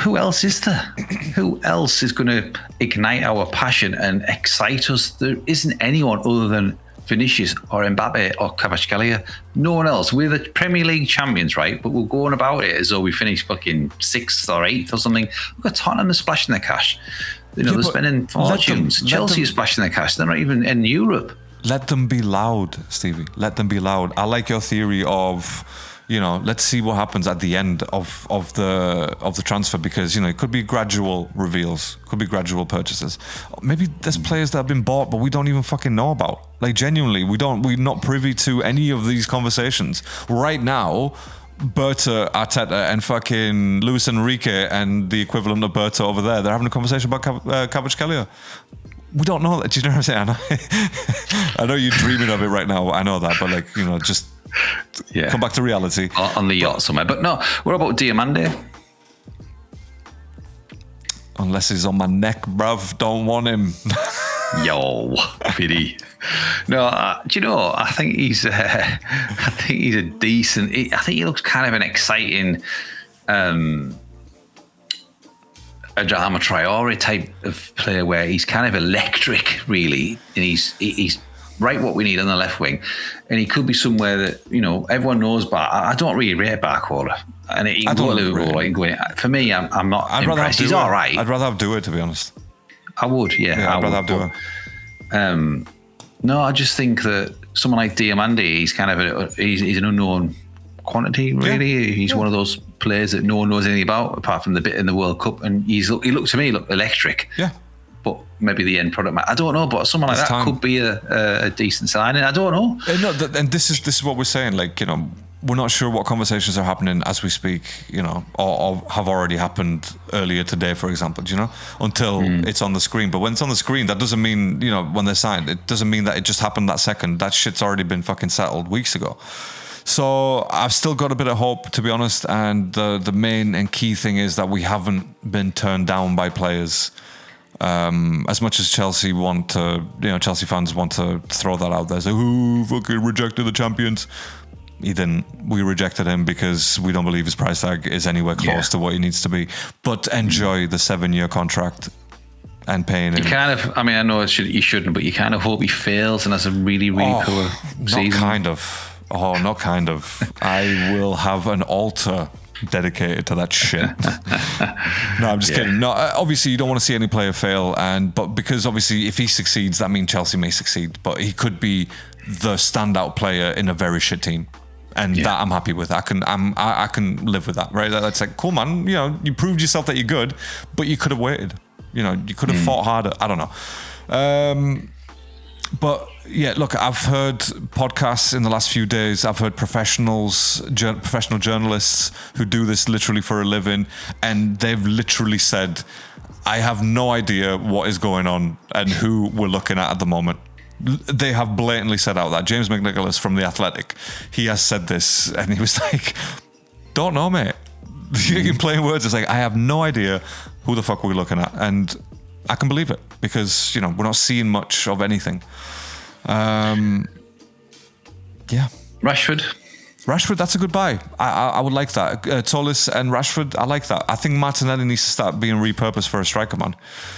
who else is there? Who else is going to ignite our passion and excite us? There isn't anyone other than Vinicius or Mbappe or Kvaratskhelia. No one else. We're the Premier League champions, right? But we're going about it as though we finished fucking 6th or 8th or something. We've got Tottenham splashing their cash. they're spending fortunes. Chelsea is splashing their cash. They're not even in Europe. Let them be loud, Stevie. Let them be loud. I like your theory of, let's see what happens at the end of the transfer, because it could be gradual reveals, could be gradual purchases. Maybe there's players that have been bought but we don't even fucking know about. Like, genuinely, we're not privy to any of these conversations right now. Berta, Arteta, and fucking Luis Enrique and the equivalent of Berta over there, they're having a conversation about Kvaratskhelia. We don't know that. Do you know what I'm saying? I know you're dreaming of it right now. I know that, but just come back to reality. On the yacht somewhere. But no, what about Diamande? Unless he's on my neck, bruv. Don't want him. Yo, pity. No, do you know? I think he's a decent. I think he looks kind of an exciting. Adama Traore type of player where he's kind of electric, really, and he's right what we need on the left wing, and he could be somewhere that everyone knows. But I don't really rate Barcola, and he can go to Liverpool. Really. For me, I'm not impressed. He's all right. I'd rather have Dua, to be honest. I would, I'd rather have Dua. No, I just think that someone like Diamande, he's kind of he's an unknown quantity, really. He's one of those players that no one knows anything about, apart from the bit in the World Cup, and he looked to me electric. Yeah. But maybe the end product, I don't know. But someone like that could be a decent signing. I don't know. And this is what we're saying. We're not sure what conversations are happening as we speak, or have already happened earlier today, for example, until it's on the screen. But when it's on the screen, that doesn't mean, when they're signed, it doesn't mean that it just happened that second. That shit's already been fucking settled weeks ago. So I've still got a bit of hope, to be honest. And the main and key thing is that we haven't been turned down by players. As much as Chelsea Chelsea fans want to throw that out there, say, "Who fucking rejected the champions?" He didn't. We rejected him because we don't believe his price tag is anywhere close to what he needs to be. But enjoy the 7-year contract and paying him. You kind of, I know you shouldn't, but you kind of hope he fails and has a really, really poor season. Not kind of. I will have an altar dedicated to that shit. No, I'm just kidding. No, obviously you don't want to see any player fail, but because obviously if he succeeds, that means Chelsea may succeed. But he could be the standout player in a very shit team. And that I'm happy with. I can live with that, right? That's like, cool, man. You proved yourself that you're good, but you could have waited. You could have fought harder. I don't know. But yeah, look, I've heard podcasts in the last few days. I've heard professional journalists who do this literally for a living, and they've literally said, I have no idea what is going on and who we're looking at the moment. They have blatantly said out that. James McNicholas from The Athletic, he has said this, and he was like, don't know, mate. In plain words, it's like, I have no idea who the fuck we're looking at. And I can believe it, because, we're not seeing much of anything. Rashford, that's a good buy. I would like that. Tollis and Rashford, I like that. I think Martinelli needs to start being repurposed for a striker, man.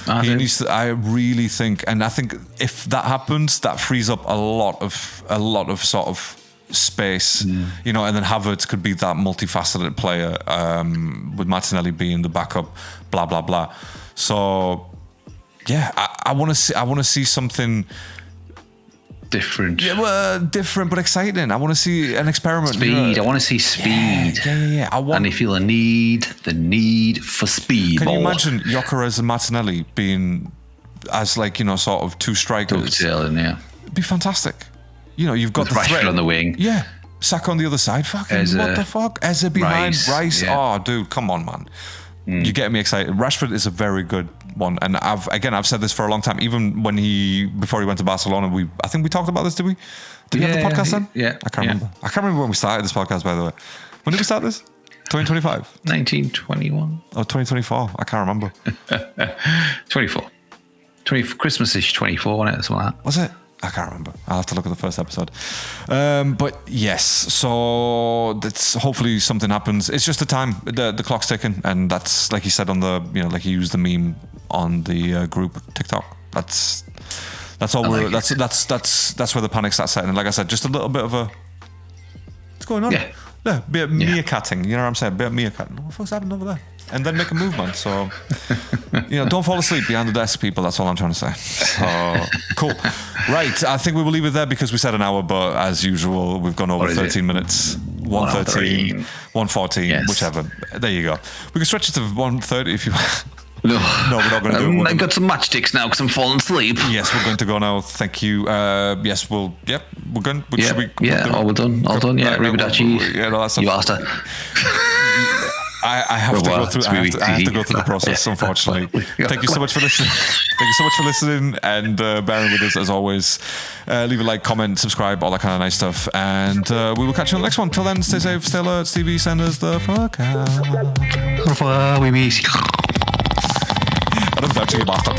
I really think, and I think if that happens, that frees up a lot of sort of space, and then Havertz could be that multifaceted player, with Martinelli being the backup, blah blah blah. So yeah, I want to see something different. Yeah, well, different but exciting. I want to see an experiment. Speed. I want to see speed. Yeah. And they feel the need for speed. Can you imagine Gyökeres and Martinelli being as sort of two strikers? Yeah. It'd be fantastic. You've got with the Rashford threat on the wing. Yeah. Saka on the other side. Fucking what the fuck? Eze behind Rice. Yeah. Oh, dude, come on, man. You're getting me excited. Rashford is a very good one, and I've said this for a long time. Even before he went to Barcelona, I think we talked about this. Did we? Did we have the podcast then? Yeah. I can't remember. I can't remember when we started this podcast. By the way, when did we start this? 2025. 1921. Oh, 2024. I can't remember. 24. Christmas-ish 24, wasn't it? Something like that. Was it? I can't remember. I'll have to look at the first episode. But yes, so that's hopefully something happens. It's just the time. The clock's ticking, and that's like you said on the like you used the meme on the group TikTok. That's all that's where the panic starts setting. And like I said, just a little bit of a what's going on? Yeah. a bit of meerkatting. You know what I'm saying? A bit of meerkatting. What the fuck's happening over there? And then make a movement. So, don't fall asleep behind the desk, people. That's all I'm trying to say. So, cool. Right. I think we will leave it there because we said an hour, but as usual, we've gone over 13 minutes. 1:13, 1:14, whichever. There you go. We can stretch it to 1:30 if you want. No, we're not going to do it. I've got some matchsticks now because I'm falling asleep. Yes, we're going to go now. Thank you. Yes, we're going. All done. Yeah, Arrivederci. Yeah, no, that's you asked her. I have to go through. I have to go through the process. Unfortunately. Thank you so much for listening. Thank you so much for listening and bearing with us as always. Leave a like, comment, subscribe, all that kind of nice stuff, and we will catch you on the next one. Till then, stay safe, stay alert. Stevie, send us the fuck out. Au revoir, oui, I don't actually bastard.